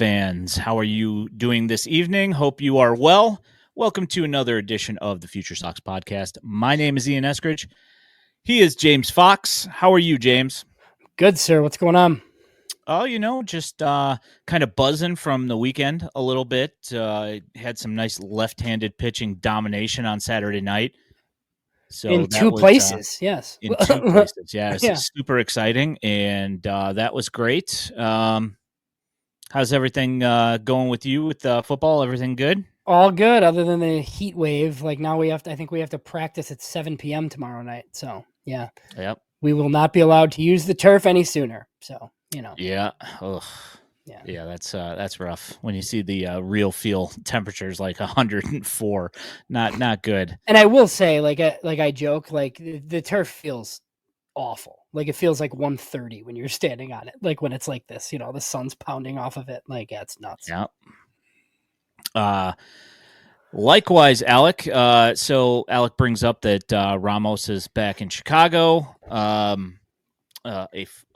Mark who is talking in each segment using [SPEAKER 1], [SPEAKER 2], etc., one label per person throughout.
[SPEAKER 1] fans. How are you doing this evening? Hope you are well. Welcome to another edition of the FutureSox podcast. My name is Ian Eskridge. He is James Fox. How are you, James?
[SPEAKER 2] Good, sir. What's going on?
[SPEAKER 1] Oh, just kind of buzzing from the weekend a little bit. Had some nice left-handed pitching domination on Saturday night. So
[SPEAKER 2] in
[SPEAKER 1] that
[SPEAKER 2] two
[SPEAKER 1] was,
[SPEAKER 2] places, yes.
[SPEAKER 1] In two places, yeah. It's
[SPEAKER 2] Yeah.
[SPEAKER 1] super exciting, and that was great. How's everything going with you with football? Everything good?
[SPEAKER 2] All good, other than the heat wave. Like now I think we have to practice at 7 p.m. tomorrow night. So, yeah.
[SPEAKER 1] Yep.
[SPEAKER 2] We will not be allowed to use the turf any sooner. So,
[SPEAKER 1] Yeah. Ugh. Yeah, that's rough. When you see the real feel temperatures like 104, not good.
[SPEAKER 2] And I will say, like I joke, like the turf feels awful. Like it feels like 130 when you're standing on it. Like when it's like this, the sun's pounding off of it. Like, yeah, it's nuts.
[SPEAKER 1] Yeah. Likewise, Alec. So Alec brings up that Ramos is back in Chicago. A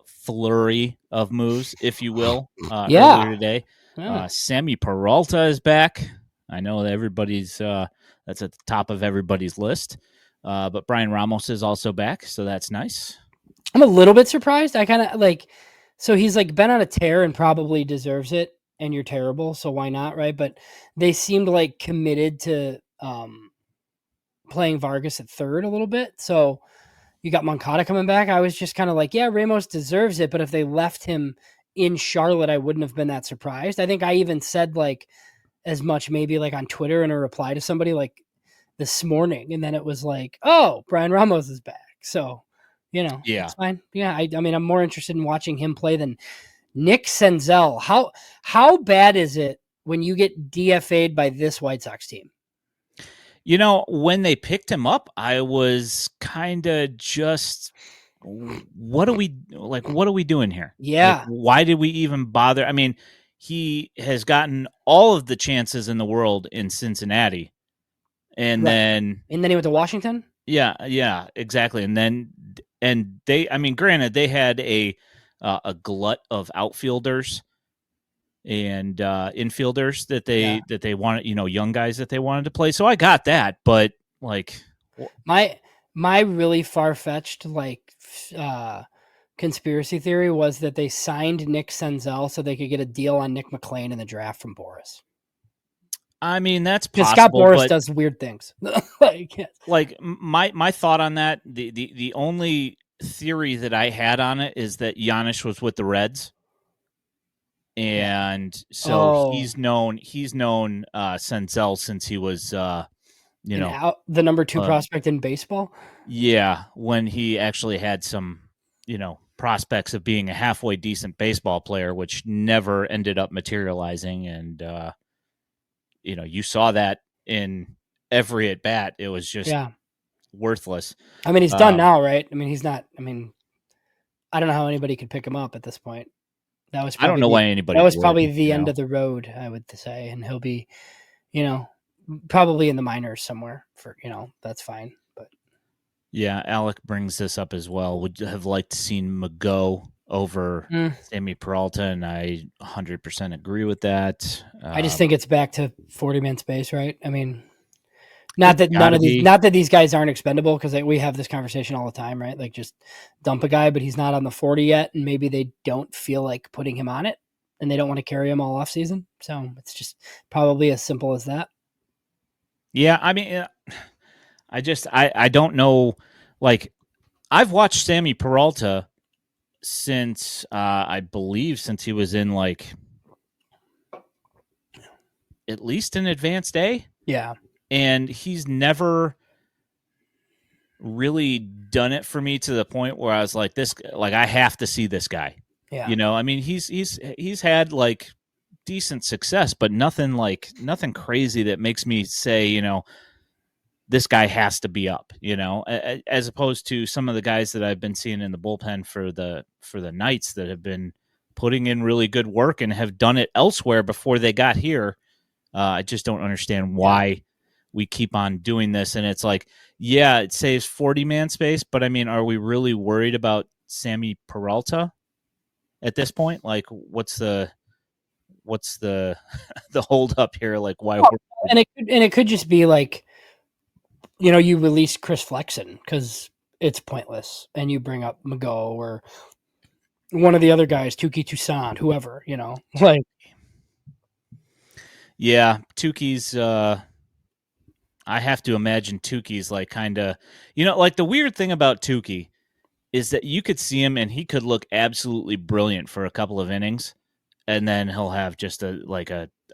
[SPEAKER 1] flurry of moves, if you will, earlier today.
[SPEAKER 2] Yeah.
[SPEAKER 1] Sammy Peralta is back. I know that everybody's that's at the top of everybody's list. But Bryan Ramos is also back, so that's nice.
[SPEAKER 2] I'm a little bit surprised. I kind of so he's been on a tear and probably deserves it. And you're terrible, so why not, right? But they seemed like committed to playing Vargas at third a little bit. So you got Moncada coming back. I was just kind of like, yeah, Ramos deserves it. But if they left him in Charlotte, I wouldn't have been that surprised. I think I even said as much maybe on Twitter in a reply to somebody this morning. And then it was like, oh, Bryan Ramos is back. So,
[SPEAKER 1] yeah,
[SPEAKER 2] it's fine. Yeah, I mean, I'm more interested in watching him play than Nick Senzel. How bad is it when you get DFA'd by this White Sox team?
[SPEAKER 1] When they picked him up, I was kind of just, what are we doing here?
[SPEAKER 2] Yeah.
[SPEAKER 1] Why did we even bother? I mean, he has gotten all of the chances in the world in Cincinnati. And then
[SPEAKER 2] he went to Washington?
[SPEAKER 1] Yeah, exactly. And they, I mean, granted, they had a glut of outfielders and infielders that they wanted, young guys that they wanted to play. So I got that, but
[SPEAKER 2] my really far-fetched conspiracy theory was that they signed Nick Senzel so they could get a deal on Nick McClain in the draft from Boris.
[SPEAKER 1] I mean, that's possible.
[SPEAKER 2] Because Scott Boris does weird things.
[SPEAKER 1] My thought on that, the only theory that I had on it is that Giannis was with the Reds, and so he's known Senzel since he was the
[SPEAKER 2] number 2 prospect in baseball.
[SPEAKER 1] Yeah, when he actually had some prospects of being a halfway decent baseball player, which never ended up materializing, and you saw that in every at bat. It was just worthless.
[SPEAKER 2] I mean, he's done now, right? I mean, he's not. I mean, I don't know how anybody could pick him up at this point. That was.
[SPEAKER 1] I don't know why anybody.
[SPEAKER 2] That was probably the end of the road, I would say, and he'll be, probably in the minors somewhere. For that's fine. But
[SPEAKER 1] yeah, Alec brings this up as well. Would have liked to seen Mago over Sammy Peralta, and I 100% agree with that.
[SPEAKER 2] I just think it's back to 40-man space, right? I mean, not that these guys aren't expendable, because we have this conversation all the time, right? Like, just dump a guy, but he's not on the 40 yet, and maybe they don't feel like putting him on it, and they don't want to carry him all off season. So it's just probably as simple as that.
[SPEAKER 1] Yeah, I mean, I don't know. I've watched Sammy Peralta since I believe since he was in at least an advanced A.
[SPEAKER 2] Yeah.
[SPEAKER 1] And he's never really done it for me to the point where I was like, I have to see this guy.
[SPEAKER 2] Yeah.
[SPEAKER 1] I mean, he's had decent success, but nothing crazy that makes me say, this guy has to be up, as opposed to some of the guys that I've been seeing in the bullpen for the Knights that have been putting in really good work and have done it elsewhere before they got here. I just don't understand why we keep on doing this. And it's it saves 40-man space, but I mean, are we really worried about Sammy Peralta at this point? What's the what's the the hold up here? Like why?
[SPEAKER 2] And it could just be like, you release Chris Flexen because it's pointless, and you bring up Mago or one of the other guys, Tuki Toussaint, whoever, like.
[SPEAKER 1] Yeah, Tukey's. I have to imagine Tukey's like kind of, like the weird thing about Tukey is that you could see him and he could look absolutely brilliant for a couple of innings, and then he'll have just a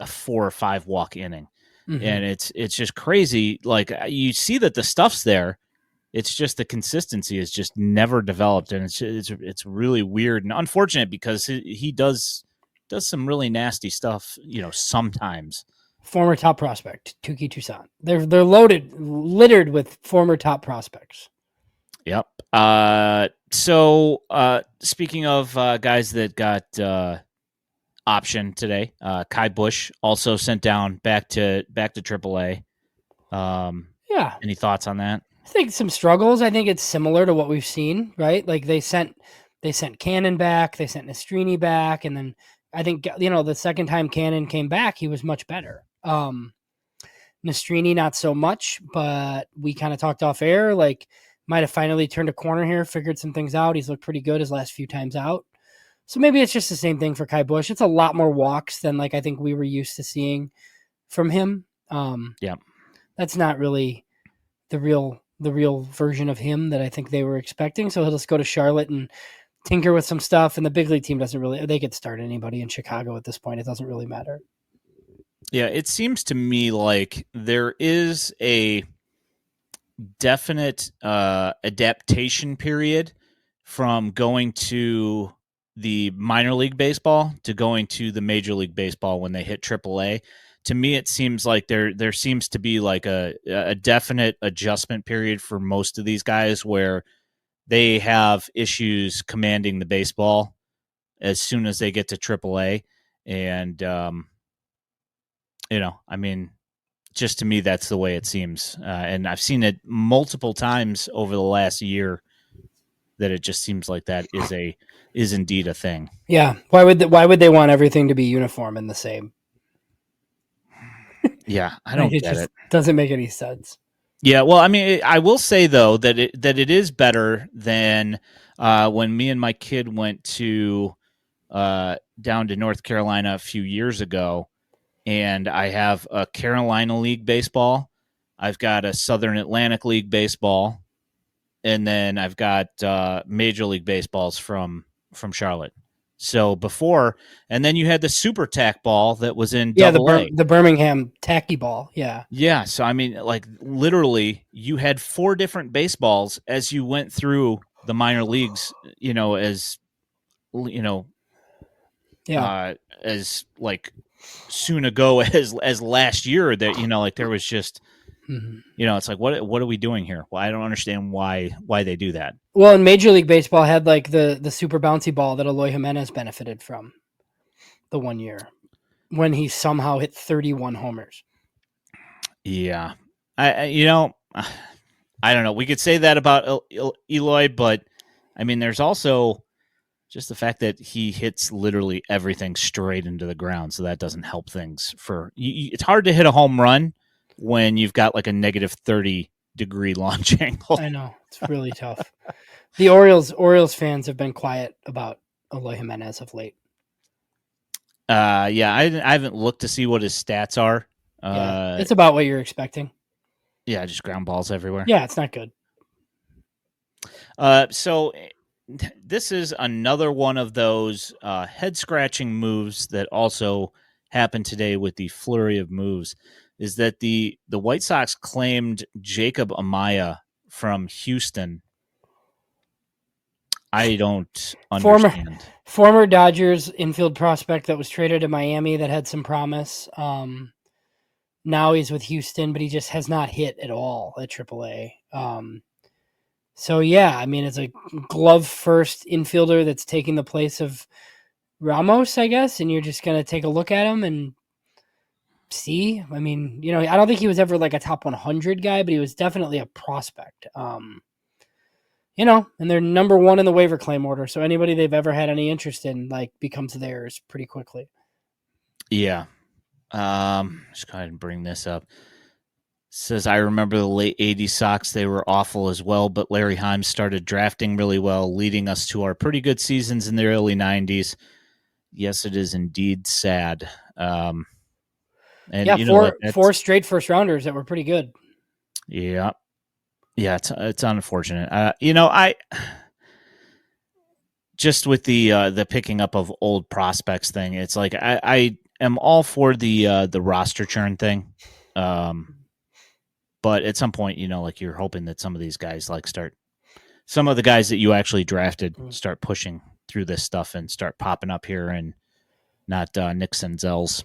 [SPEAKER 1] 4 or 5 walk inning, and it's just crazy. Like you see that the stuff's there, it's just the consistency is just never developed, and it's really weird and unfortunate because he does some really nasty stuff, sometimes.
[SPEAKER 2] Former top prospect, Tuki Toussaint. They're littered with former top prospects.
[SPEAKER 1] Yep. So speaking of guys that got option today, Kai Busch also sent down back to AAA.
[SPEAKER 2] Yeah.
[SPEAKER 1] Any thoughts on that?
[SPEAKER 2] I think some struggles. I think it's similar to what we've seen, right? Like they sent Cannon back, they sent Nastrini back, and then I think the second time Cannon came back, he was much better. Nastrini not so much, but we kind of talked off air, like might have finally turned a corner here, figured some things out. He's looked pretty good his last few times out. So maybe it's just the same thing for Kai Busch. It's a lot more walks than like I think we were used to seeing from him.
[SPEAKER 1] Yeah.
[SPEAKER 2] That's not really the real version of him that I think they were expecting. So he'll just go to Charlotte and tinker with some stuff, and the big league team doesn't really, they could start anybody in Chicago at this point. It doesn't really matter.
[SPEAKER 1] Yeah, it seems to me like there is a definite adaptation period from going to the minor league baseball to going to the major league baseball when they hit AAA. To me, it seems like there seems to be like a definite adjustment period for most of these guys where they have issues commanding the baseball as soon as they get to AAA. And, I mean, just to me, that's the way it seems. And I've seen it multiple times over the last year that it just seems like that is indeed a thing.
[SPEAKER 2] Yeah. Why would they want everything to be uniform and the same?
[SPEAKER 1] Yeah, I don't get it.
[SPEAKER 2] Doesn't make any sense.
[SPEAKER 1] Yeah, well, I mean, I will say though that it is better than when me and my kid went to down to North Carolina a few years ago, and I have a Carolina League baseball, I've got a Southern Atlantic League baseball, and then I've got Major League baseballs from Charlotte. So before, and then you had the Super Tack ball that was in Double-A.
[SPEAKER 2] The Birmingham tacky ball. Yeah.
[SPEAKER 1] Yeah. So, I mean, like literally you had 4 different baseballs as you went through the minor leagues, as, as like soon ago as last year that, like there was just, it's like, what are we doing here? Well, I don't understand why they do that.
[SPEAKER 2] Well, and Major League Baseball had like the super bouncy ball that Eloy Jimenez benefited from the one year when he somehow hit 31 homers.
[SPEAKER 1] Yeah. I don't know. We could say that about Eloy, but I mean, there's also just the fact that he hits literally everything straight into the ground. So that doesn't help things it's hard to hit a home run when you've got like a negative 30-degree launch angle.
[SPEAKER 2] I know. It's really tough. The Orioles fans have been quiet about Eloy Jimenez of late.
[SPEAKER 1] Yeah, I haven't looked to see what his stats are.
[SPEAKER 2] Yeah, it's about what you're expecting.
[SPEAKER 1] Yeah, just ground balls everywhere.
[SPEAKER 2] Yeah, it's not good.
[SPEAKER 1] So this is another one of those head-scratching moves that also happened today with the flurry of moves, is that the White Sox claimed Jacob Amaya from Houston. I don't understand.
[SPEAKER 2] Former Dodgers infield prospect that was traded to Miami that had some promise. Now he's with Houston, but he just has not hit at all at AAA. So, yeah, I mean, it's a glove-first infielder that's taking the place of Ramos, I guess, and you're just going to take a look at him and see. I mean, I don't think he was ever like a top 100 guy, but he was definitely a prospect. And they're number 1 in the waiver claim order, so anybody they've ever had any interest in, like, becomes theirs pretty quickly.
[SPEAKER 1] Yeah. Just go ahead and bring this up. Says, I remember the late 80s Sox. They were awful as well, but Larry Himes started drafting really well, leading us to our pretty good seasons in the early 90s. Yes, it is indeed sad. And
[SPEAKER 2] Yeah,
[SPEAKER 1] you know what?
[SPEAKER 2] four straight first rounders that were pretty good.
[SPEAKER 1] Yeah. Yeah, it's unfortunate. I just with the picking up of old prospects thing, it's like I am all for the roster churn thing. But at some point, like you're hoping that some of these guys some of the guys that you actually drafted start pushing through this stuff and start popping up here and not Nick Senzel's.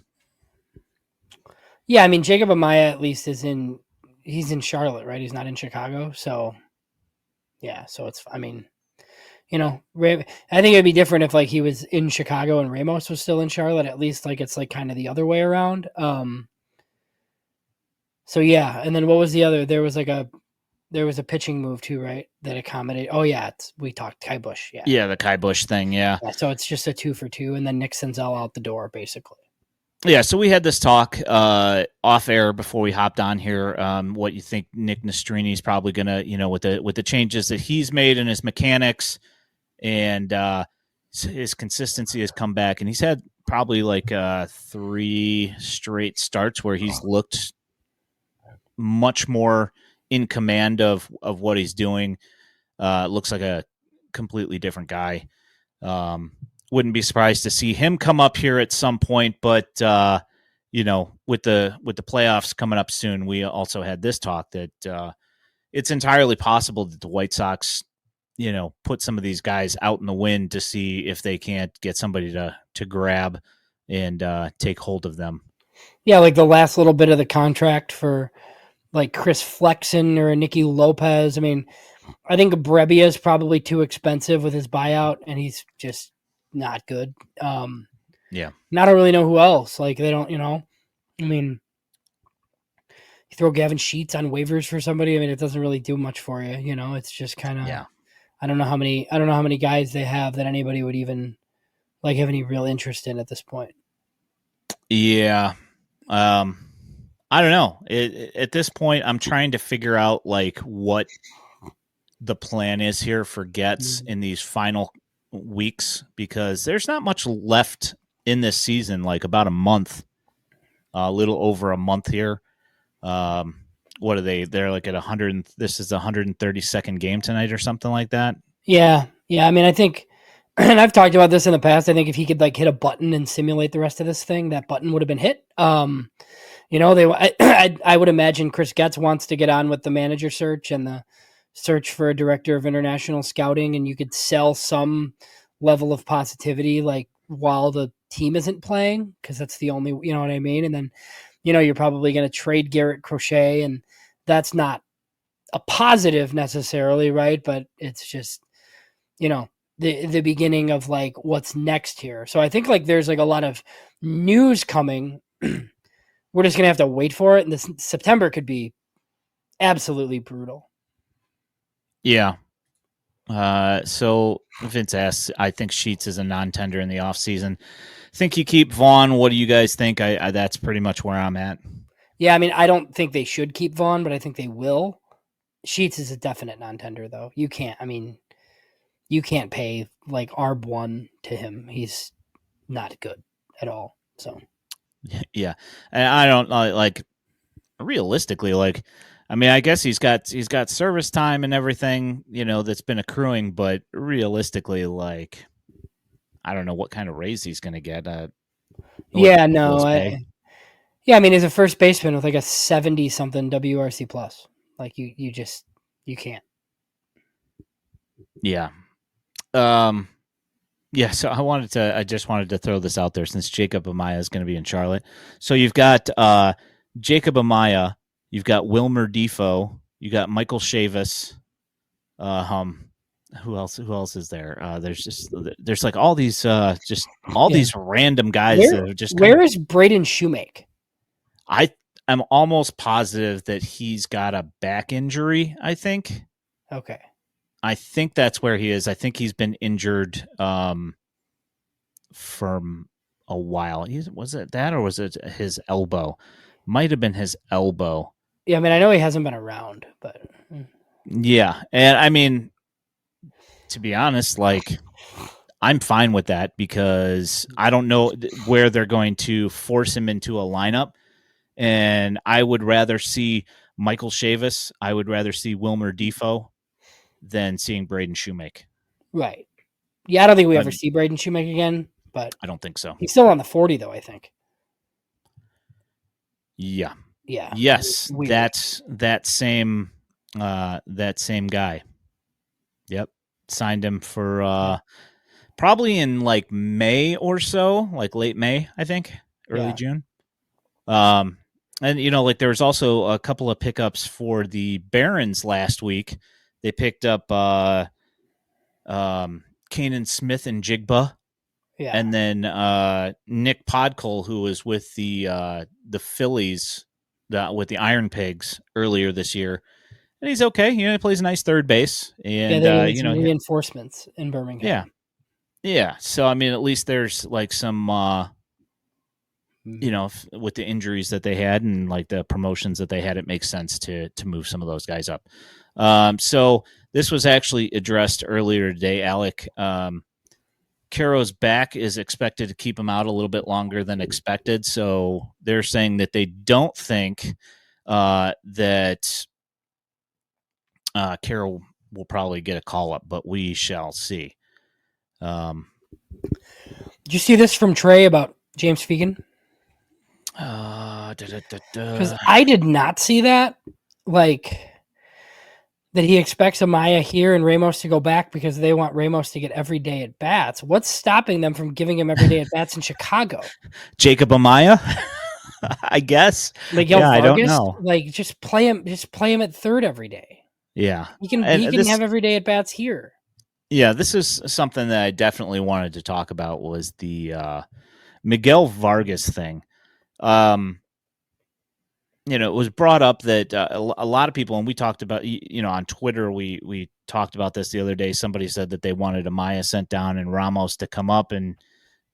[SPEAKER 2] Yeah, I mean Jacob Amaya at least he's in Charlotte, right? He's not in Chicago, so yeah. So it's I mean, I think it'd be different if like he was in Chicago and Ramos was still in Charlotte. At least like it's like kind of the other way around. So yeah, and then what was the other? There was a pitching move too, right? That accommodated. Oh yeah, we talked Kai Bush. Yeah.
[SPEAKER 1] Yeah, the Kai Bush thing. Yeah.
[SPEAKER 2] So it's just a 2-for-2, and then Nick Senzel out the door, basically.
[SPEAKER 1] Yeah, so we had this talk off air before we hopped on here. What you think Nick Nastrini is probably gonna, with the changes that he's made in his mechanics and his consistency has come back, and he's had probably like 3 straight starts where he's looked much more in command of what he's doing. Looks like a completely different guy. Wouldn't be surprised to see him come up here at some point, but with the playoffs coming up soon, we also had this talk that it's entirely possible that the White Sox, put some of these guys out in the wind to see if they can't get somebody to grab and take hold of them.
[SPEAKER 2] Yeah, like the last little bit of the contract for like Chris Flexen or Nicky Lopez. I mean, I think Brebbia is probably too expensive with his buyout, and he's just not good.
[SPEAKER 1] Yeah.
[SPEAKER 2] And I don't really know who else. Like they don't, I mean, you throw Gavin Sheets on waivers for somebody. I mean, it doesn't really do much for you. It's just kind of.
[SPEAKER 1] Yeah.
[SPEAKER 2] I don't know how many guys they have that anybody would even like have any real interest in at this point.
[SPEAKER 1] Yeah. I don't know. At this point, I'm trying to figure out like what the plan is here for Getz in these final weeks, because there's not much left in this season, like about a month, a little over a month here. What are they? They're like at 100. This is the 132nd game tonight or something like that.
[SPEAKER 2] Yeah. I mean, I think, and I've talked about this in the past. I think if he could like hit a button and simulate the rest of this thing, that button would have been hit. I would imagine Chris Getz wants to get on with the manager search and the search for a director of international scouting, and you could sell some level of positivity like while the team isn't playing, because that's the only, you know what I mean? And then, you're probably going to trade Garrett Crochet, and that's not a positive necessarily, right? But it's just, the beginning of like what's next here. So I think like there's like a lot of news coming. We're just gonna have to wait for it, and this September could be absolutely brutal.
[SPEAKER 1] Yeah. So Vince asks, I think Sheets is a non-tender in the offseason. Think you keep Vaughn. What do you guys think? I that's pretty much where I'm at.
[SPEAKER 2] Yeah, I mean, I don't think they should keep Vaughn, but I think they will. Sheets is a definite non-tender, though. You can't pay like ARB1 to him. He's not good at all. So
[SPEAKER 1] Yeah, and I don't like realistically, like, I mean, I guess he's got service time and everything, that's been accruing, but realistically, like, I don't know what kind of raise he's going to get.
[SPEAKER 2] Yeah, I mean, he's a first baseman with like a 70 something WRC plus. Like you can't.
[SPEAKER 1] Yeah. Yeah, so I just wanted to throw this out there since Jacob Amaya is going to be in Charlotte. So you've got Jacob Amaya, you've got Wilmer Defoe, you got Michael Chavis. Who else is there? There's like all these these random guys that have just
[SPEAKER 2] where is Braden Shoemake?
[SPEAKER 1] I'm almost positive that he's got a back injury, I think.
[SPEAKER 2] Okay.
[SPEAKER 1] I think that's where he is. I think he's been injured from a while. Was it that or was it his elbow? Might have been his elbow.
[SPEAKER 2] Yeah, I mean, I know he hasn't been around, but
[SPEAKER 1] Yeah, and I mean, to be honest, like I'm fine with that because I don't know where they're going to force him into a lineup, and I would rather see Michael Chavis. I would rather see Wilmer Defoe than seeing Braden Shoemake.
[SPEAKER 2] right. Yeah, I don't think we ever see Braden Shoemake again, but
[SPEAKER 1] I don't think so.
[SPEAKER 2] he's still on the 40 though, I think.
[SPEAKER 1] Yeah.
[SPEAKER 2] Yeah.
[SPEAKER 1] Yes,
[SPEAKER 2] Weird.
[SPEAKER 1] that's that same guy. Yep. Signed him for probably in like May or so, like late May, I think, early June. And like there was also a couple of pickups for the Barons last week. They picked up Kanan Smith and Jigba.
[SPEAKER 2] Yeah.
[SPEAKER 1] And then Nick Podkul, who was with the Phillies with the Iron Pigs earlier this year. And he's okay. He plays a nice third base. And,
[SPEAKER 2] they needed some reinforcements in Birmingham.
[SPEAKER 1] Yeah. Yeah. So, I mean, at least there's like some, with the injuries that they had and like the promotions that they had, it makes sense to move some of those guys up. So this was actually addressed earlier today, Alec. Caro's back is expected to keep him out a little bit longer than expected. So they're saying that they don't think that Caro will probably get a call up, but we shall see.
[SPEAKER 2] Did you see this from Trey about James Fegan? Because I did not see that. Like, that he expects Amaya here and Ramos to go back because they want Ramos to get every day at bats. What's stopping them from giving him every day at bats in Chicago?
[SPEAKER 1] Jacob Amaya, I guess.
[SPEAKER 2] Miguel Vargas,
[SPEAKER 1] I don't know.
[SPEAKER 2] Like, just play him at third every day.
[SPEAKER 1] Yeah,
[SPEAKER 2] he can have every day at bats here.
[SPEAKER 1] Yeah, this is something that I definitely wanted to talk about was the Miguel Vargas thing. It was brought up that a lot of people, and we talked about, on Twitter, we talked about this the other day. Somebody said that they wanted Amaya sent down and Ramos to come up, and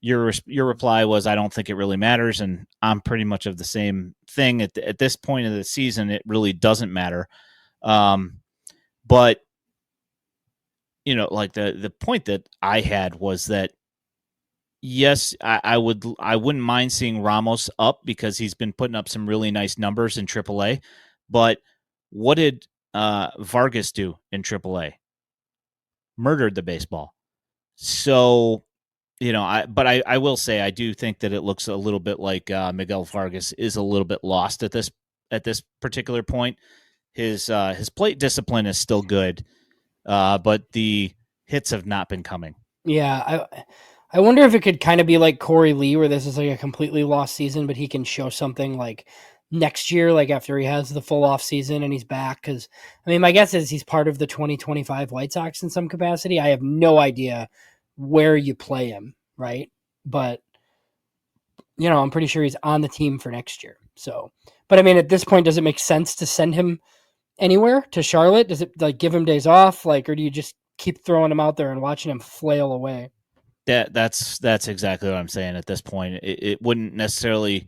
[SPEAKER 1] your reply was, I don't think it really matters, and I'm pretty much of the same thing. At this point of the season, it really doesn't matter. But like the point that I had was that yes, I wouldn't mind seeing Ramos up because he's been putting up some really nice numbers in AAA. But what did Vargas do in AAA? Murdered the baseball. So, I will say I do think that it looks a little bit like Miguel Vargas is a little bit lost at this particular point. His plate discipline is still good, but the hits have not been coming.
[SPEAKER 2] Yeah, I wonder if it could kind of be like Corey Lee, where this is like a completely lost season, but he can show something like next year, like after he has the full off season and he's back. Because I mean, my guess is he's part of the 2025 White Sox in some capacity. I have no idea where you play him, right? But I'm pretty sure he's on the team for next year. So, but I mean, at this point, does it make sense to send him anywhere to Charlotte? Does it like give him days off, like, or do you just keep throwing him out there and watching him flail away?
[SPEAKER 1] That's exactly what I'm saying at this point. It wouldn't necessarily,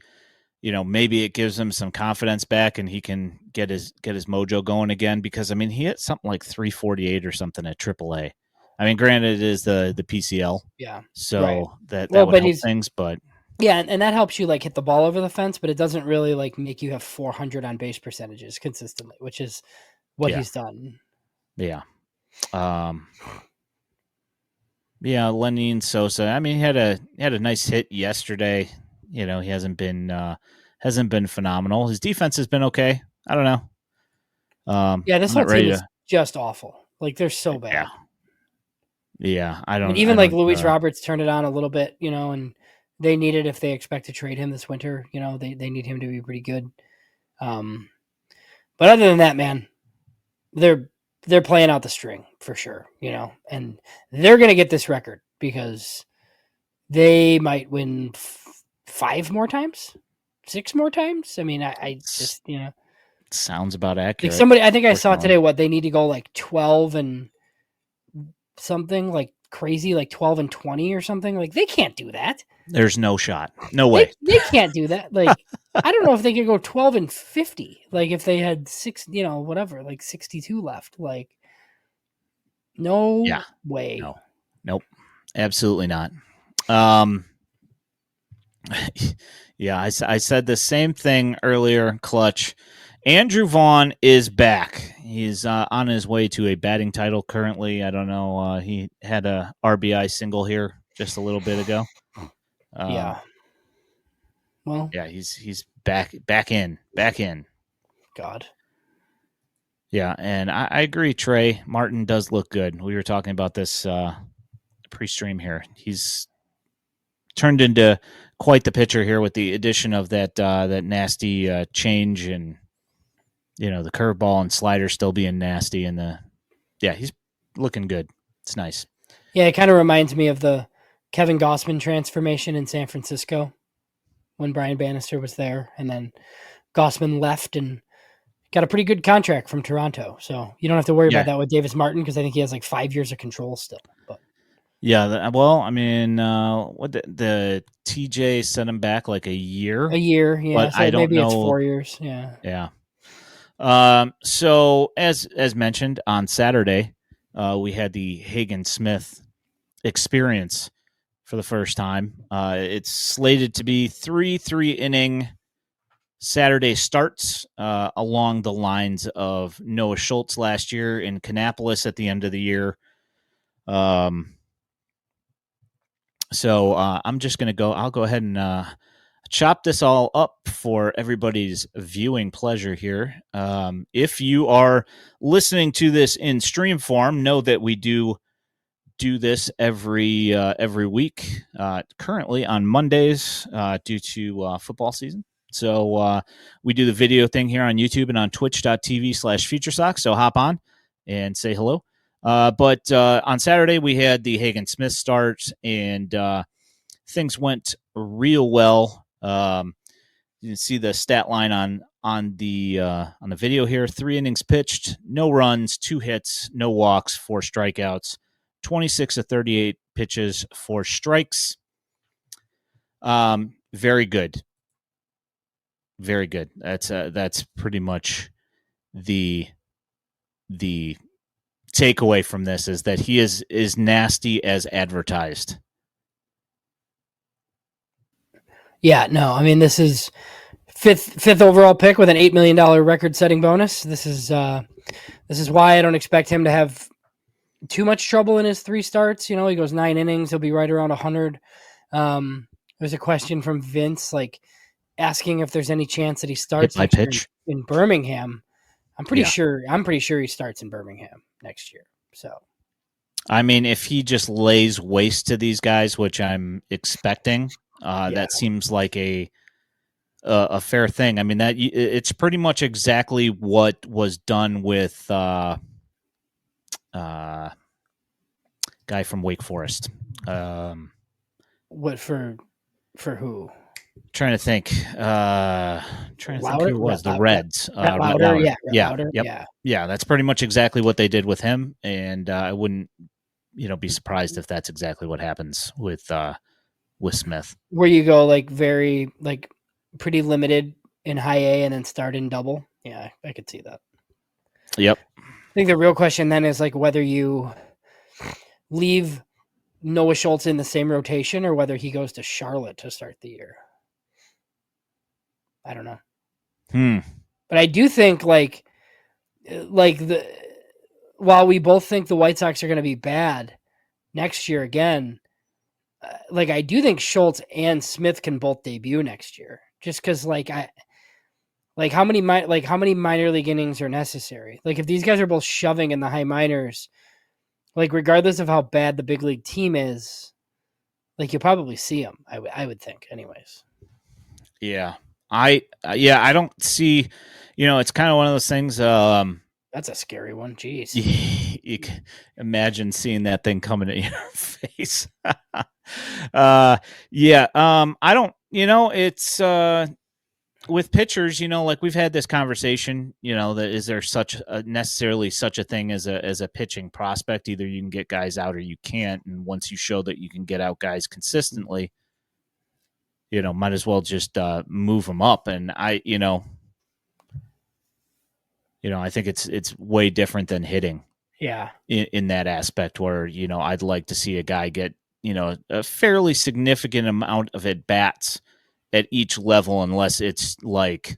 [SPEAKER 1] maybe it gives him some confidence back and he can get his mojo going again, because I mean he hit something like 348 or something at AAA. I mean, granted, it is the PCL,
[SPEAKER 2] yeah.
[SPEAKER 1] So
[SPEAKER 2] right.
[SPEAKER 1] that would help things, but
[SPEAKER 2] yeah, and that helps you like hit the ball over the fence, but it doesn't really like make you have 400 on base percentages consistently, which is what he's done.
[SPEAKER 1] Yeah. Yeah, Lenyn Sosa. I mean, he had a nice hit yesterday. He hasn't been phenomenal. His defense has been okay. I don't know.
[SPEAKER 2] Yeah, this whole team is just awful. Like they're so bad.
[SPEAKER 1] Yeah, I don't.
[SPEAKER 2] Even like Luis Roberts turned it on a little bit, and they need it if they expect to trade him this winter. They need him to be pretty good. But other than that, man, they're playing out the string for sure, and they're going to get this record because they might win 5 more times, 6 more times. I mean, I just,
[SPEAKER 1] sounds about accurate.
[SPEAKER 2] Like somebody, I think I saw today what they need to go like 12 and something, like crazy, like 12-20 or something. Like they can't do that.
[SPEAKER 1] There's no shot. No way.
[SPEAKER 2] They can't do that. Like I don't know if they could go 12-50. Like if they had whatever, like 62 left. Like no way.
[SPEAKER 1] No. Nope. Absolutely not. Yeah, I said the same thing earlier, Clutch. Andrew Vaughn is back. He's on his way to a batting title currently. I don't know. He had a RBI single here just a little bit ago.
[SPEAKER 2] Yeah. Well.
[SPEAKER 1] Yeah, he's back in.
[SPEAKER 2] God.
[SPEAKER 1] Yeah, and I agree, Trey. Martin does look good. We were talking about this pre-stream here. He's turned into quite the pitcher here with the addition of that nasty change, and the curveball and slider still being nasty, and he's looking good. It's nice.
[SPEAKER 2] Yeah, it kind of reminds me of the Kevin Gausman transformation in San Francisco when Brian Bannister was there, and then Gausman left and got a pretty good contract from Toronto. So you don't have to worry about that with Davis Martin, because I think he has like 5 years of control still. But
[SPEAKER 1] yeah, well, I mean, what the TJ sent him back like a year.
[SPEAKER 2] Yeah.
[SPEAKER 1] But
[SPEAKER 2] so
[SPEAKER 1] I don't
[SPEAKER 2] maybe
[SPEAKER 1] know.
[SPEAKER 2] It's 4 years. Yeah.
[SPEAKER 1] Yeah. So as mentioned on Saturday, we had the Hagen Smith experience for the first time. It's slated to be 3 inning Saturday starts along the lines of Noah Schultz last year in Kannapolis at the end of the year. So I'm just going to go. I'll go ahead and chop this all up for everybody's viewing pleasure here. If you are listening to this in stream form, know that we do this every week. Currently on Mondays due to football season. So we do the video thing here on YouTube and on twitch.tv/FutureSox. So hop on and say hello. But on Saturday, we had the Hagen Smith start, and things went real well. You can see the stat line on the video here. 3 innings pitched, no runs, 2 hits, no walks, 4 strikeouts, 26 of 38 pitches, 4 strikes. Very good. Very good. That's pretty much the takeaway from this, is that he is nasty as advertised.
[SPEAKER 2] Yeah, no, I mean, this is fifth overall pick with an $8 million record-setting bonus. This is why I don't expect him to have too much trouble in his 3 starts. He goes 9 innings. He'll be right around 100. There's a question from Vince, like asking if there's any chance that he starts next year in Birmingham. I'm pretty sure he starts in Birmingham next year. So,
[SPEAKER 1] I mean, if he just lays waste to these guys, which I'm expecting, that seems like a fair thing. I mean, that it's pretty much exactly what was done with guy from Wake Forest.
[SPEAKER 2] What for who?
[SPEAKER 1] Trying to think who it was. The Reds.
[SPEAKER 2] Rhett Lauder.
[SPEAKER 1] Yeah. That's pretty much exactly what they did with him, and I wouldn't, be surprised if that's exactly what happens with Smith.
[SPEAKER 2] Where you go very pretty limited in high A and then start in double. Yeah, I could see that.
[SPEAKER 1] Yep.
[SPEAKER 2] I think the real question then is whether you leave Noah Schultz in the same rotation or whether he goes to Charlotte to start the year. I don't know. But I do think while we both think the White Sox are going to be bad next year again, I do think Schultz and Smith can both debut next year. Just because how many minor league innings are necessary? If these guys are both shoving in the high minors, regardless of how bad the big league team is, you'll probably see them. I would think, anyways.
[SPEAKER 1] Yeah. I don't see, it's kind of one of those things.
[SPEAKER 2] That's a scary one. Jeez.
[SPEAKER 1] You can imagine seeing that thing coming at your face. I don't, it's, with pitchers, like we've had this conversation, that is there necessarily such a thing as a pitching prospect? Either you can get guys out or you can't. And once you show that you can get out guys consistently, might as well just move them up. And I think it's way different than hitting.
[SPEAKER 2] Yeah.
[SPEAKER 1] In that aspect where, I'd like to see a guy get, a fairly significant amount of at bats at each level, unless it's like,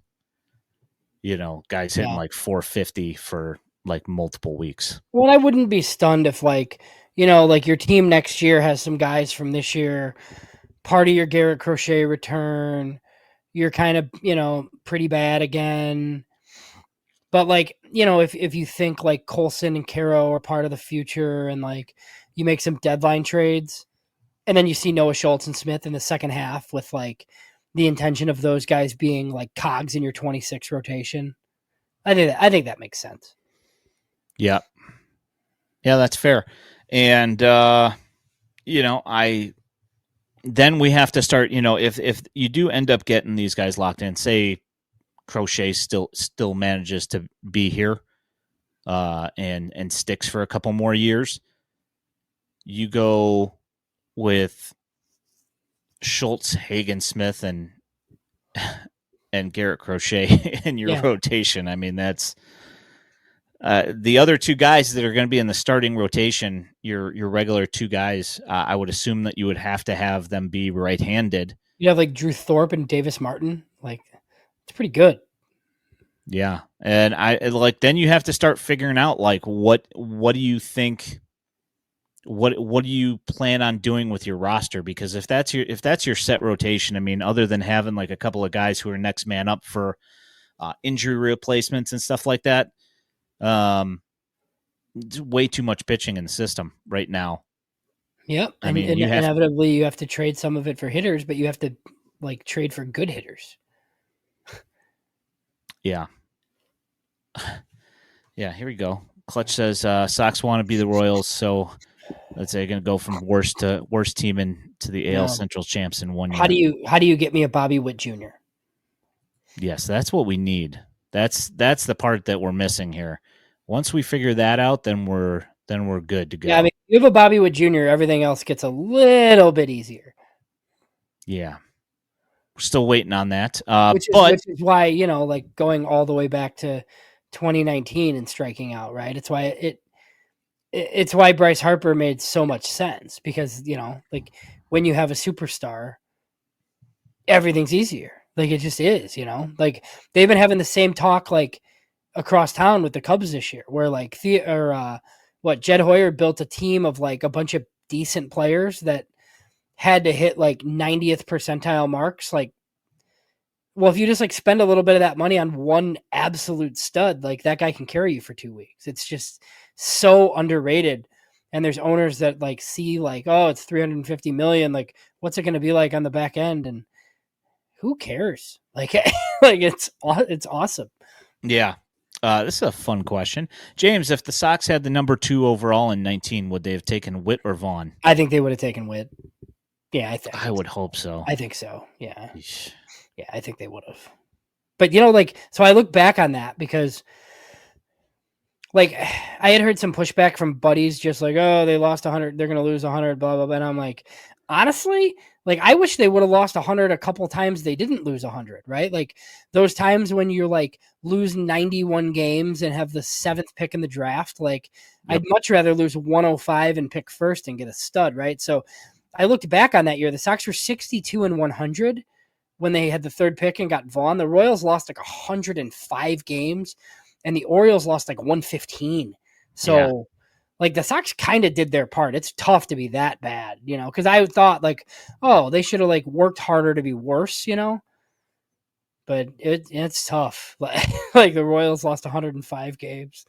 [SPEAKER 1] guys hitting like 450 for like multiple weeks.
[SPEAKER 2] Well, I wouldn't be stunned if like your team next year has some guys from this year, part of your Garrett Crochet return, you're kind of, pretty bad again. But like, if you think like Colson and Caro are part of the future and like you make some deadline trades and then you see Noah Schultz and Smith in the second half with like the intention of those guys being like cogs in your 26 rotation. I think that makes sense.
[SPEAKER 1] Yeah. Yeah, that's fair. And, then we have to start, if you do end up getting these guys locked in, say Crochet still manages to be here and sticks for a couple more years, you go with Schultz, Hagen Smith, and Garrett Crochet in your rotation. I mean, that's the other two guys that are going to be in the starting rotation, your regular two guys. I would assume that you would have to have them be right-handed.
[SPEAKER 2] You have like Drew Thorpe and Davis Martin. Like, it's pretty good.
[SPEAKER 1] Yeah, and then you have to start figuring out like what do you think. What do you plan on doing with your roster? Because if that's your set rotation, I mean, other than having like a couple of guys who are next man up for injury replacements and stuff like that, way too much pitching in the system right now.
[SPEAKER 2] Yep. I mean, inevitably you have to trade some of it for hitters, but you have to like trade for good hitters.
[SPEAKER 1] Yeah. Yeah, here we go. Clutch says Sox want to be the Royals, so let's say going to go from worst team to the AL Central champs in 1 year.
[SPEAKER 2] How do you get me a Bobby Witt Jr.?
[SPEAKER 1] Yes, that's what we need. That's the part that we're missing here. Once we figure that out, then we're good to go.
[SPEAKER 2] Yeah, I mean, if you have a Bobby Witt Jr., everything else gets a little bit easier.
[SPEAKER 1] Yeah. We're still waiting on that.
[SPEAKER 2] Which is why, like going all the way back to 2019 and striking out, right? It's why it's why Bryce Harper made so much sense because, like when you have a superstar, everything's easier. Like it just is, like they've been having the same talk like across town with the Cubs this year where like Jed Hoyer built a team of like a bunch of decent players that had to hit like 90th percentile marks. Like, well, if you just like spend a little bit of that money on one absolute stud, like that guy can carry you for 2 weeks. It's just so underrated. And there's owners that like see like, oh, it's 350 million. Like, what's it going to be like on the back end? And who cares? Like, like it's awesome.
[SPEAKER 1] Yeah. This is a fun question. James, if the Sox had the number 2 overall in 19, would they have taken Witt or Vaughn?
[SPEAKER 2] I think they would have taken Witt. Yeah,
[SPEAKER 1] I would hope so.
[SPEAKER 2] I think so. Yeah. Yeah, I think they would have. But, so I look back on that because, like, I had heard some pushback from buddies just like, oh, they lost 100. They're going to lose 100, blah, blah, blah. And I'm like, honestly, like, I wish they would have lost 100 a couple times they didn't lose 100, right? Like, those times when you're, like, lose 91 games and have the 7th pick in the draft, like, yep. I'd much rather lose 105 and pick first and get a stud, right? So I looked back on that year. The Sox were 62 and 100 when they had the 3rd pick and got Vaughn. The Royals lost like 105 games, and the Orioles lost like 115. So, like, the Sox kind of did their part. It's tough to be that bad, because I thought, like, oh, they should have, like, worked harder to be worse, But it's tough. Like, the Royals lost 105 games.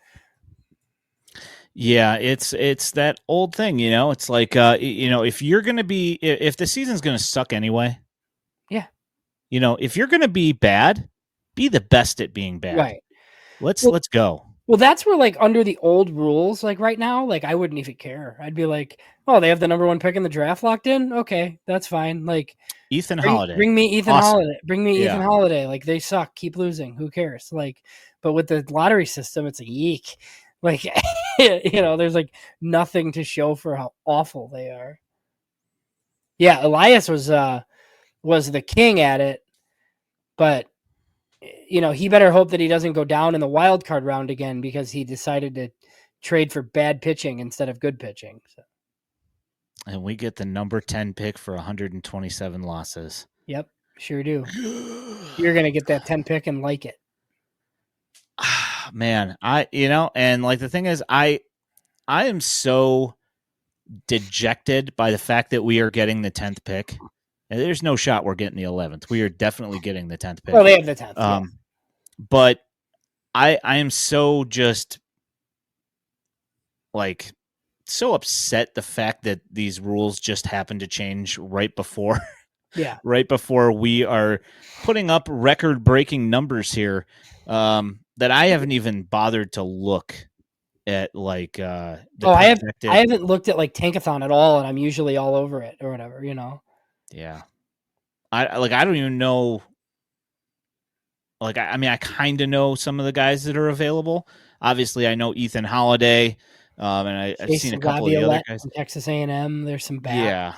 [SPEAKER 1] Yeah, it's that old thing, It's like, if you're going to be – if the season's going to suck anyway –
[SPEAKER 2] yeah.
[SPEAKER 1] If you're going to be bad, be the best at being bad.
[SPEAKER 2] Right.
[SPEAKER 1] Let's go.
[SPEAKER 2] Well, that's where, like, under the old rules, like, right now, like, I wouldn't even care. I'd be like, oh, they have the number 1 pick in the draft locked in? Okay, that's fine. Like,
[SPEAKER 1] Ethan Holiday.
[SPEAKER 2] Bring me Ethan
[SPEAKER 1] Awesome.
[SPEAKER 2] Holiday. Bring me
[SPEAKER 1] Yeah.
[SPEAKER 2] Ethan Holiday. Like, they suck. Keep losing. Who cares? Like, but with the lottery system, it's a yeek. Like, there's like nothing to show for how awful they are. Yeah, Elias was the king at it, but he better hope that he doesn't go down in the wild card round again because he decided to trade for bad pitching instead of good pitching. So.
[SPEAKER 1] And we get the number 10 pick for 127 losses.
[SPEAKER 2] Yep, sure do. You're going to get that 10 pick and like it.
[SPEAKER 1] Man, and like the thing is, I am so dejected by the fact that we are getting the 10th pick. And there's no shot we're getting the 11th. We are definitely getting the 10th pick.
[SPEAKER 2] Well, they have the 10th. Yeah.
[SPEAKER 1] But I am so just like so upset the fact that these rules just happen to change right before right before we are putting up record-breaking numbers here, that I haven't even bothered to look at, like, I
[SPEAKER 2] haven't looked at like Tankathon at all, and I'm usually all over it or whatever,
[SPEAKER 1] Yeah. I don't even know. Like, I kind of know some of the guys that are available. Obviously, I know Ethan Holiday, and I've seen a couple of the other guys.
[SPEAKER 2] From Texas A&M, there's some bad.
[SPEAKER 1] Yeah.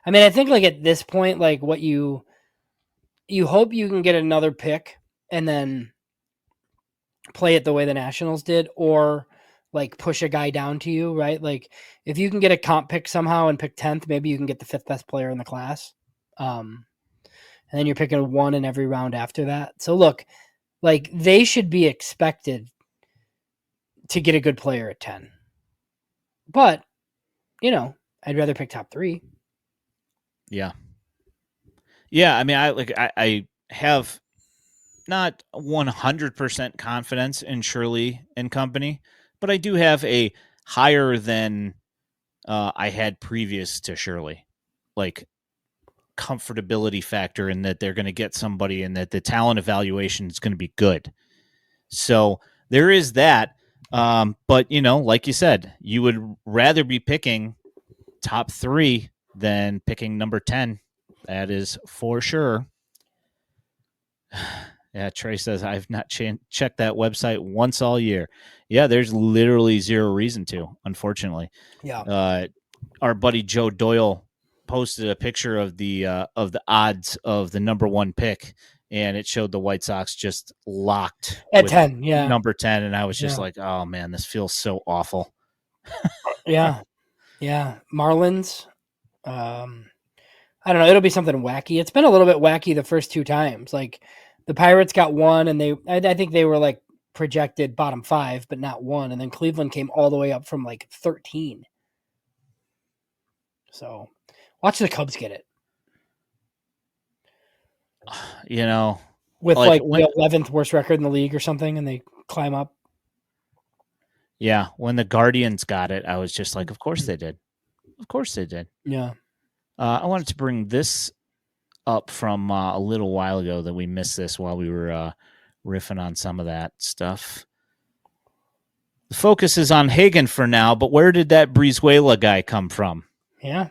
[SPEAKER 2] I mean, I think like at this point, like what you hope you can get another pick and then play it the way the Nationals did, or like push a guy down to you, right? Like if you can get a comp pick somehow and pick 10th, maybe you can get the 5th best player in the class. And then you're picking one in every round after that. So look, like they should be expected to get a good player at 10. But, I'd rather pick top 3.
[SPEAKER 1] Yeah. Yeah, I mean, I have not 100% confidence in Shirley and company, but I do have a higher than I had previous to Shirley, like comfortability factor in that they're going to get somebody and that the talent evaluation is going to be good. So there is that. But, like you said, you would rather be picking top 3 than picking number 10. That is for sure. Yeah, Trey says, I've not checked that website once all year. Yeah, there's literally zero reason to, unfortunately.
[SPEAKER 2] Yeah.
[SPEAKER 1] Our buddy Joe Doyle posted a picture of the odds of the number 1 pick, and it showed the White Sox just locked
[SPEAKER 2] at 10,
[SPEAKER 1] number 10, and I was just like, oh, man, this feels so awful.
[SPEAKER 2] Yeah. Marlins. I don't know. It'll be something wacky. It's been a little bit wacky the first 2 times. Like the Pirates got 1, and I think they were like projected bottom 5, but not 1. And then Cleveland came all the way up from like 13. So watch the Cubs get it. With like the 11th worst record in the league or something, and they climb up.
[SPEAKER 1] Yeah. When the Guardians got it, I was just like, of course they did. Of course they did.
[SPEAKER 2] Yeah.
[SPEAKER 1] I wanted to bring this up from a little while ago that we missed this while we were riffing on some of that stuff. The focus is on Hagen for now, but where did that Brizuela guy come from?
[SPEAKER 2] Yeah.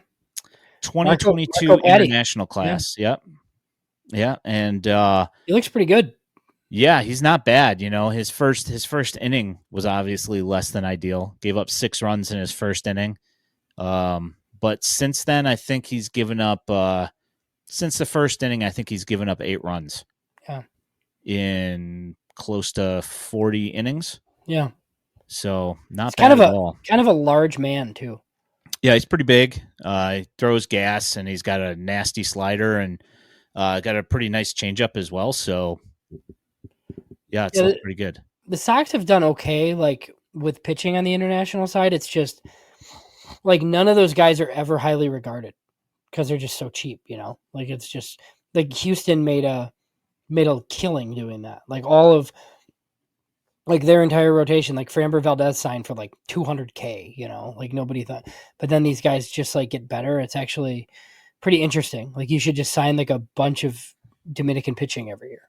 [SPEAKER 1] 2022 Marco international class. Yeah. Yep. Yeah. And
[SPEAKER 2] he looks pretty good.
[SPEAKER 1] Yeah, he's not bad. His first inning was obviously less than ideal. Gave up 6 runs in his first inning. But since then, I think he's given up. Since the first inning, I think he's given up 8 runs.
[SPEAKER 2] Yeah.
[SPEAKER 1] In close to 40 innings.
[SPEAKER 2] Yeah.
[SPEAKER 1] So not bad at all.
[SPEAKER 2] Kind of a large man too.
[SPEAKER 1] Yeah, he's pretty big. He throws gas, and he's got a nasty slider, and got a pretty nice changeup as well. So yeah, it's looked pretty good.
[SPEAKER 2] The Sox have done okay, like with pitching on the international side. It's just like none of those guys are ever highly regarded because they're just so cheap, Like it's just like Houston made a killing doing that. Like all of like their entire rotation, like Framber Valdez signed for like $200K, like nobody thought. But then these guys just like get better. It's actually pretty interesting. Like you should just sign like a bunch of Dominican pitching every year.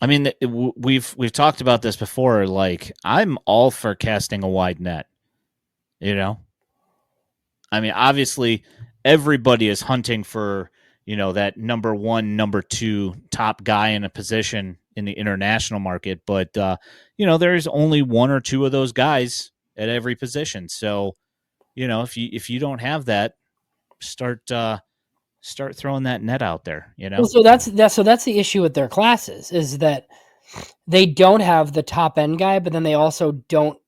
[SPEAKER 1] I mean, we've talked about this before. Like I'm all for casting a wide net. I mean, obviously, everybody is hunting for, that number one, number two top guy in a position in the international market. But, there's only one or two of those guys at every position. So, if you don't have that, start throwing that net out there,
[SPEAKER 2] Well, so that's the issue with their classes is that they don't have the top end guy, but then they also don't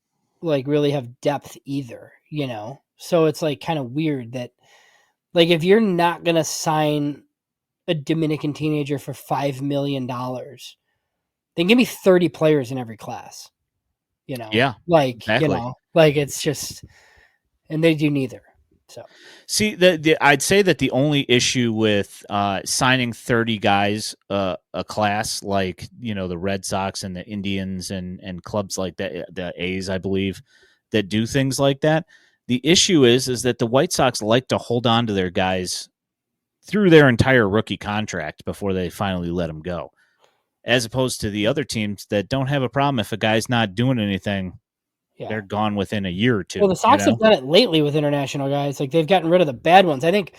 [SPEAKER 2] like really have depth either, So it's like kind of weird that like if you're not going to sign a Dominican teenager for $5 million, then give me 30 players in every class,
[SPEAKER 1] Yeah,
[SPEAKER 2] like,
[SPEAKER 1] exactly.
[SPEAKER 2] Like it's just, and they do neither. So
[SPEAKER 1] see, I'd say that the only issue with signing 30 guys a class, like the Red Sox and the Indians and clubs like that, the A's, I believe, that do things like that. The issue is that the White Sox like to hold on to their guys through their entire rookie contract before they finally let them go, as opposed to the other teams that don't have a problem if a guy's not doing anything. Yeah. They're gone within a year or two.
[SPEAKER 2] Well, the Sox have done it lately with international guys. Like they've gotten rid of the bad ones. I think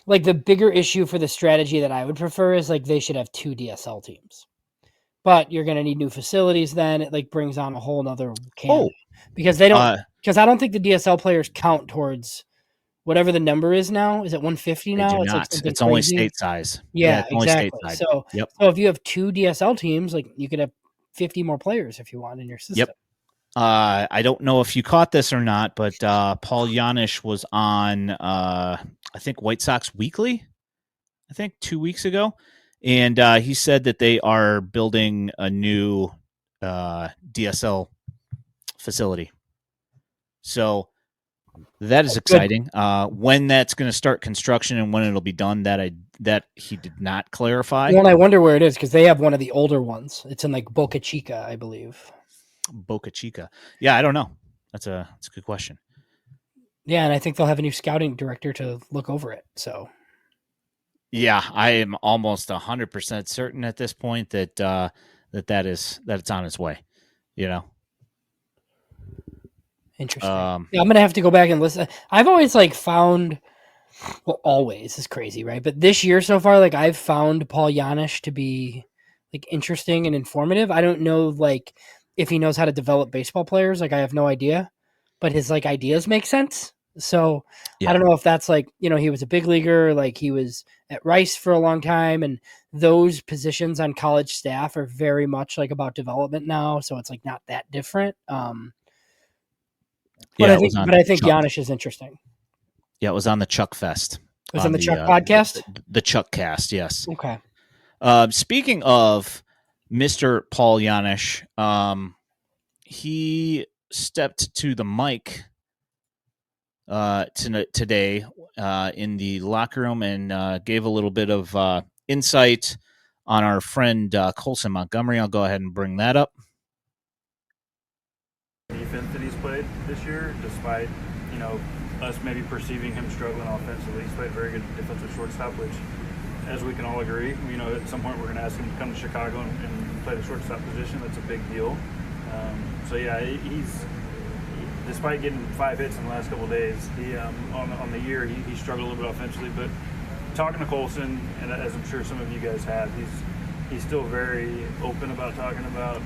[SPEAKER 2] like the bigger issue for the strategy that I would prefer is like they should have 2 DSL teams. But you're going to need new facilities then. It like brings on a whole nother can. Because they don't because I don't think the DSL players count towards whatever the number is now. Is it 150 now?
[SPEAKER 1] It's like it's only state size.
[SPEAKER 2] Yeah, exactly. So if you have 2 DSL teams, like you could have 50 more players if you want in your system.
[SPEAKER 1] Yep. I don't know if you caught this or not, but Paul Janisch was on, I think, White Sox Weekly, 2 weeks ago. And he said that they are building a new DSL facility. So that is exciting. When that's going to start construction and when it'll be done, that he did not clarify.
[SPEAKER 2] Well, I wonder where it is because they have one of the older ones. It's in like Boca Chica, I believe.
[SPEAKER 1] Boca Chica. Yeah, I don't know. That's a good question.
[SPEAKER 2] Yeah, and I think they'll have a new scouting director to look over it. So,
[SPEAKER 1] yeah, I am almost 100% certain at this point that that it's on its way.
[SPEAKER 2] Interesting. Yeah, I'm gonna have to go back and listen. I've always found, well, always is crazy, right? But this year so far, I've found Paul Janisch to be interesting and informative. I don't know if he knows how to develop baseball players. I have no idea, but his ideas make sense. So yeah. I don't know if that's he was a big leaguer, he was at Rice for a long time, and those positions on college staff are very much about development now. So it's not that different. But I think Janisch is interesting.
[SPEAKER 1] Yeah, it was on the Chuck Fest.
[SPEAKER 2] It was on the Chuck podcast?
[SPEAKER 1] The Chuck Cast, yes.
[SPEAKER 2] Okay.
[SPEAKER 1] Speaking of Mr. Paul Janisch, he stepped to the mic today in the locker room and gave a little bit of insight on our friend Colson Montgomery. I'll go ahead and bring that up.
[SPEAKER 3] Defense that he's played this year, despite us maybe perceiving him struggling offensively. He's played very good defensive shortstop, which, as we can all agree, at some point we're going to ask him to come to Chicago and play the shortstop position. That's a big deal. So yeah, he's despite getting 5 hits in the last couple of days, he on the year he struggled a little bit offensively. But talking to Colson, and as I'm sure some of you guys have, he's still very open about talking about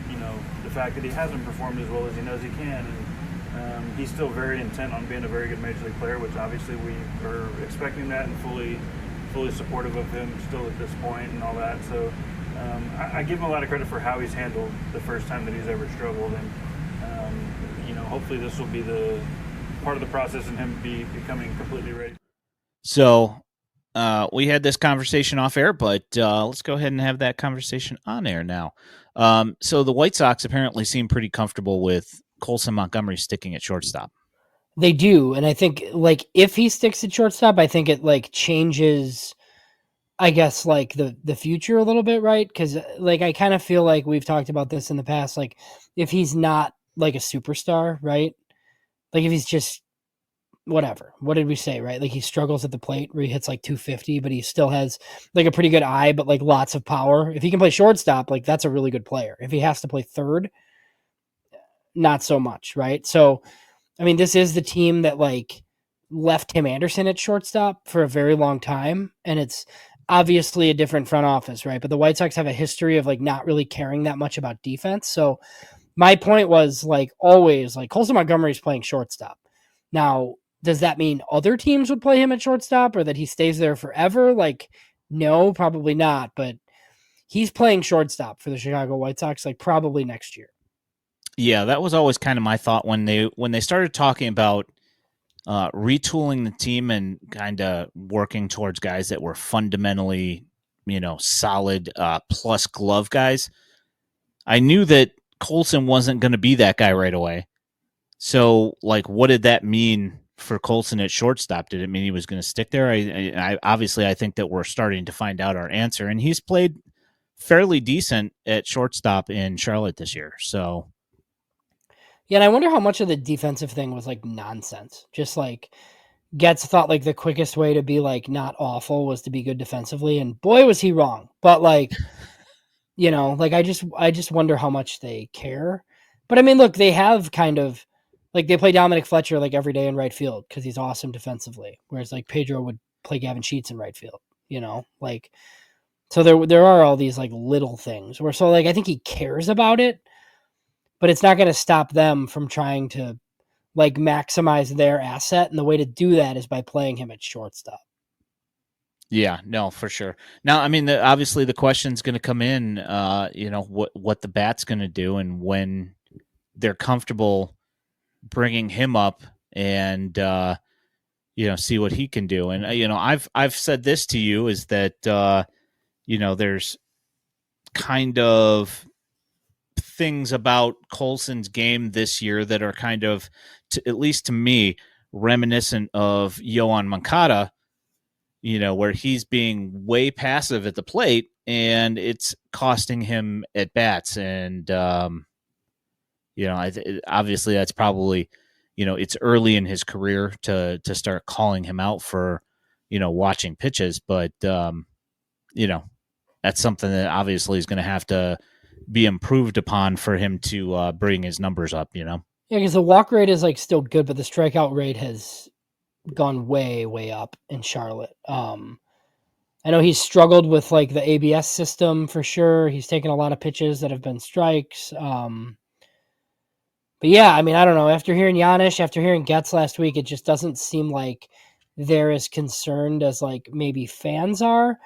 [SPEAKER 3] the fact that he hasn't performed as well as he knows he can, and he's still very intent on being a very good major league player, which obviously we are expecting that and fully supportive of him still at this point and all that. So I give him a lot of credit for how he's handled the first time that he's ever struggled, and hopefully this will be the part of the process in him becoming completely ready.
[SPEAKER 1] So we had this conversation off air, but let's go ahead and have that conversation on air now. So the White Sox apparently seem pretty comfortable with Colson Montgomery sticking at shortstop.
[SPEAKER 2] They do, and I think if he sticks at shortstop, I think it changes, I guess, the future a little bit, right? Because I kind of feel like we've talked about this in the past. If he's not a superstar, right? If he's just whatever. What did we say, right? He struggles at the plate where he hits 250, but he still has a pretty good eye, but lots of power. If he can play shortstop, that's a really good player. If he has to play third, not so much, right? So, I mean, this is the team that left Tim Anderson at shortstop for a very long time, and obviously a different front office, right? But the White Sox have a history of like not really caring that much about defense. So my point was like always like Colson Montgomery's playing shortstop. Now, does that mean other teams would play him at shortstop or that he stays there forever? Like, no, probably not. But he's playing shortstop for the Chicago White Sox, like probably next year.
[SPEAKER 1] Yeah, that was always kind of my thought when they started talking about retooling the team and kind of working towards guys that were fundamentally, solid plus glove guys. I knew that Colson wasn't going to be that guy right away. So, like, what did that mean for Colson at shortstop? Did it mean he was going to stick there? I obviously, I think that we're starting to find out our answer, and he's played fairly decent at shortstop in Charlotte this year. So,
[SPEAKER 2] yeah, and I wonder how much of the defensive thing was like nonsense. Just like Getz thought like the quickest way to be like not awful was to be good defensively, and boy was he wrong. But like, like I just wonder how much they care. But I mean, look, they have kind of like they play Dominic Fletcher like every day in right field because he's awesome defensively, whereas like Pedro would play Gavin Sheets in right field. Like so there are all these like little things where so like I think he cares about it, but it's not going to stop them from trying to like maximize their asset. And the way to do that is by playing him at shortstop.
[SPEAKER 1] Yeah, no, for sure. Now, I mean, obviously the question's going to come in, what the bat's going to do and when they're comfortable bringing him up and, see what he can do. And, I've said this to you is that, there's kind of things about Colson's game this year that are kind of, at least to me, reminiscent of Yoan Moncada, where he's being way passive at the plate and it's costing him at bats. And, obviously that's probably, it's early in his career to start calling him out for, watching pitches. But, that's something that obviously is going to have to be improved upon for him to bring his numbers up,
[SPEAKER 2] Yeah, because the walk rate is like still good, but the strikeout rate has gone way, way up in Charlotte. I know he's struggled with like the ABS system for sure. He's taken a lot of pitches that have been strikes. But yeah, I mean, I don't know. After hearing Giannis, after hearing Getz last week, it just doesn't seem like they're as concerned as like maybe fans are.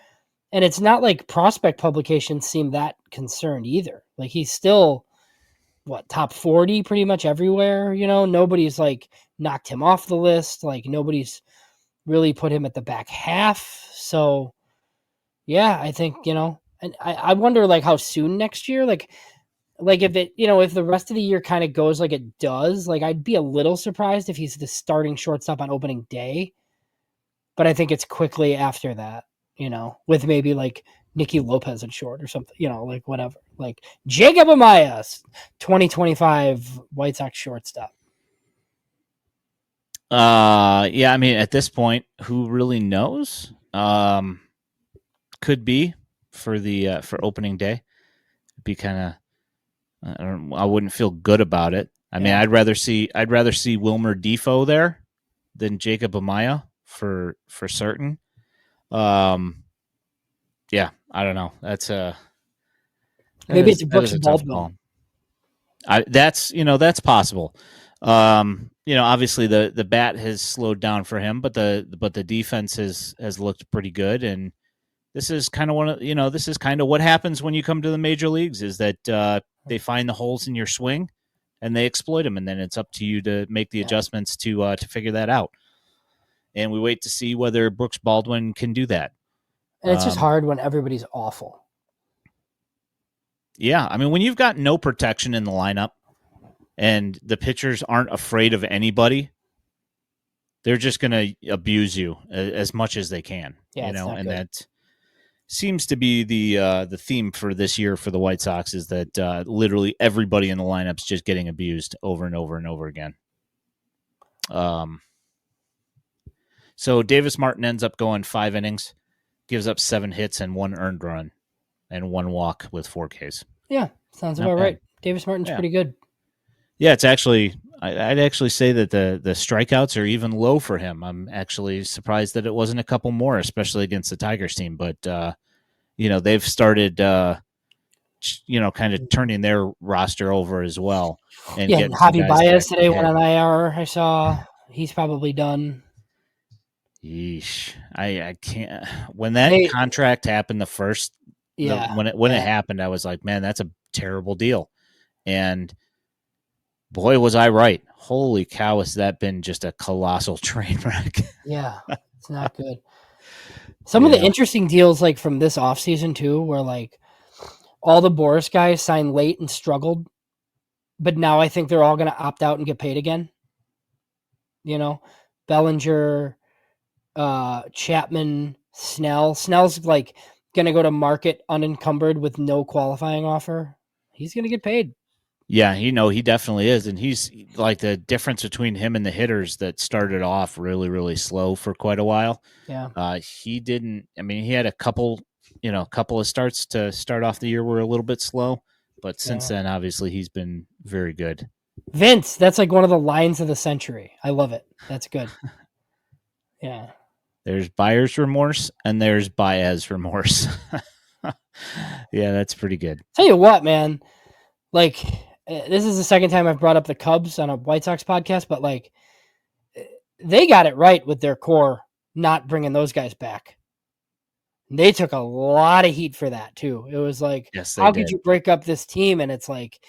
[SPEAKER 2] And it's not like prospect publications seem that concerned either. Like he's still top 40 pretty much everywhere. Nobody's like knocked him off the list. Like nobody's really put him at the back half. So yeah, I think, and I wonder like how soon next year, like if it, if the rest of the year kind of goes like it does, like I'd be a little surprised if he's the starting shortstop on opening day. But I think it's quickly after that, with maybe like Nicky Lopez at short or something, like whatever, like Jacob Amaya, 2025 White Sox shortstop.
[SPEAKER 1] Yeah, I mean, at this point, who really knows? Could be for the for opening day. It'd be kind of, I wouldn't feel good about it. I mean, I'd rather see Wilmer Defoe there than Jacob Amaya for certain. Yeah, I don't know. That's
[SPEAKER 2] maybe it's Brooks Baldwin.
[SPEAKER 1] That's possible. Obviously the bat has slowed down for him, but the defense has looked pretty good, and this is kind of this is kind of what happens when you come to the major leagues is that they find the holes in your swing and they exploit them, and then it's up to you to make the adjustments to figure that out. And we wait to see whether Brooks Baldwin can do that.
[SPEAKER 2] And it's just hard when everybody's awful.
[SPEAKER 1] Yeah, I mean, when you've got no protection in the lineup and the pitchers aren't afraid of anybody, they're just going to abuse you as much as they can.
[SPEAKER 2] Yeah,
[SPEAKER 1] and that seems to be the theme for this year for the White Sox is that literally everybody in the lineup's just getting abused over and over and over again. So Davis Martin ends up going 5 innings, gives up 7 hits and 1 earned run and 1 walk with 4 Ks.
[SPEAKER 2] Yeah, sounds about right. Davis Martin's pretty good.
[SPEAKER 1] Yeah, it's actually I'd actually say that the strikeouts are even low for him. I'm actually surprised that it wasn't a couple more, especially against the Tigers team. But they've started kind of turning their roster over as well and
[SPEAKER 2] Yeah,
[SPEAKER 1] getting some
[SPEAKER 2] Javi
[SPEAKER 1] guys back
[SPEAKER 2] Baez
[SPEAKER 1] to
[SPEAKER 2] today
[SPEAKER 1] hit.
[SPEAKER 2] went on IR. I saw he's probably done.
[SPEAKER 1] Yeesh. I can't. When that contract happened, when it happened, I was like, man, that's a terrible deal. And boy, was I right. Holy cow, has that been just a colossal train wreck?
[SPEAKER 2] Yeah, it's not good. Some of the interesting deals, like from this offseason too, where like all the Boris guys signed late and struggled, but now I think they're all going to opt out and get paid again. Bellinger, Chapman, Snell. Snell's like going to go to market unencumbered with no qualifying offer. He's going to get paid.
[SPEAKER 1] Yeah, he definitely is. And he's like the difference between him and the hitters that started off really, really slow for quite a while.
[SPEAKER 2] Yeah.
[SPEAKER 1] He had a couple of starts to start off the year were a little bit slow, but since then, obviously, he's been very good.
[SPEAKER 2] Vince, that's like one of the lines of the century. I love it. That's good. Yeah.
[SPEAKER 1] There's buyer's remorse and there's Baez remorse. Yeah, that's pretty good.
[SPEAKER 2] Tell you what, man, like this is the second time I've brought up the Cubs on a White Sox podcast, but like they got it right with their core not bringing those guys back. They took a lot of heat for that too. It was like, how could you break up this team? And it's like,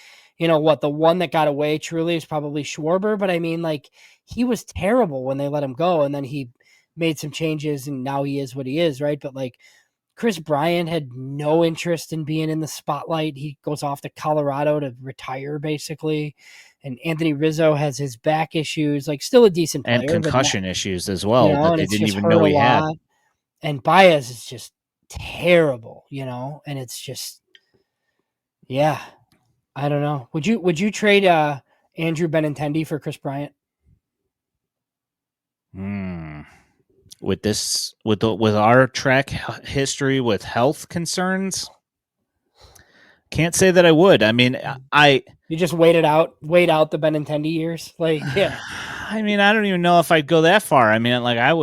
[SPEAKER 2] the one that got away truly is probably Schwarber, but I mean, like he was terrible when they let him go, and then he made some changes, and now he is what he is, right? But like Chris Bryan had no interest in being in the spotlight. He goes off to Colorado to retire, basically. And Anthony Rizzo has his back issues, like still a decent player.
[SPEAKER 1] And concussion issues as well that they didn't even know he had.
[SPEAKER 2] And Baez is just terrible, and it's just, yeah, I don't know. Would you trade Andrew Benintendi for Chris Bryant?
[SPEAKER 1] With our track history with health concerns, can't say that I would. I mean,
[SPEAKER 2] you just wait out the Benintendi years, like yeah.
[SPEAKER 1] I mean, I don't even know if I'd go that far. I mean, like I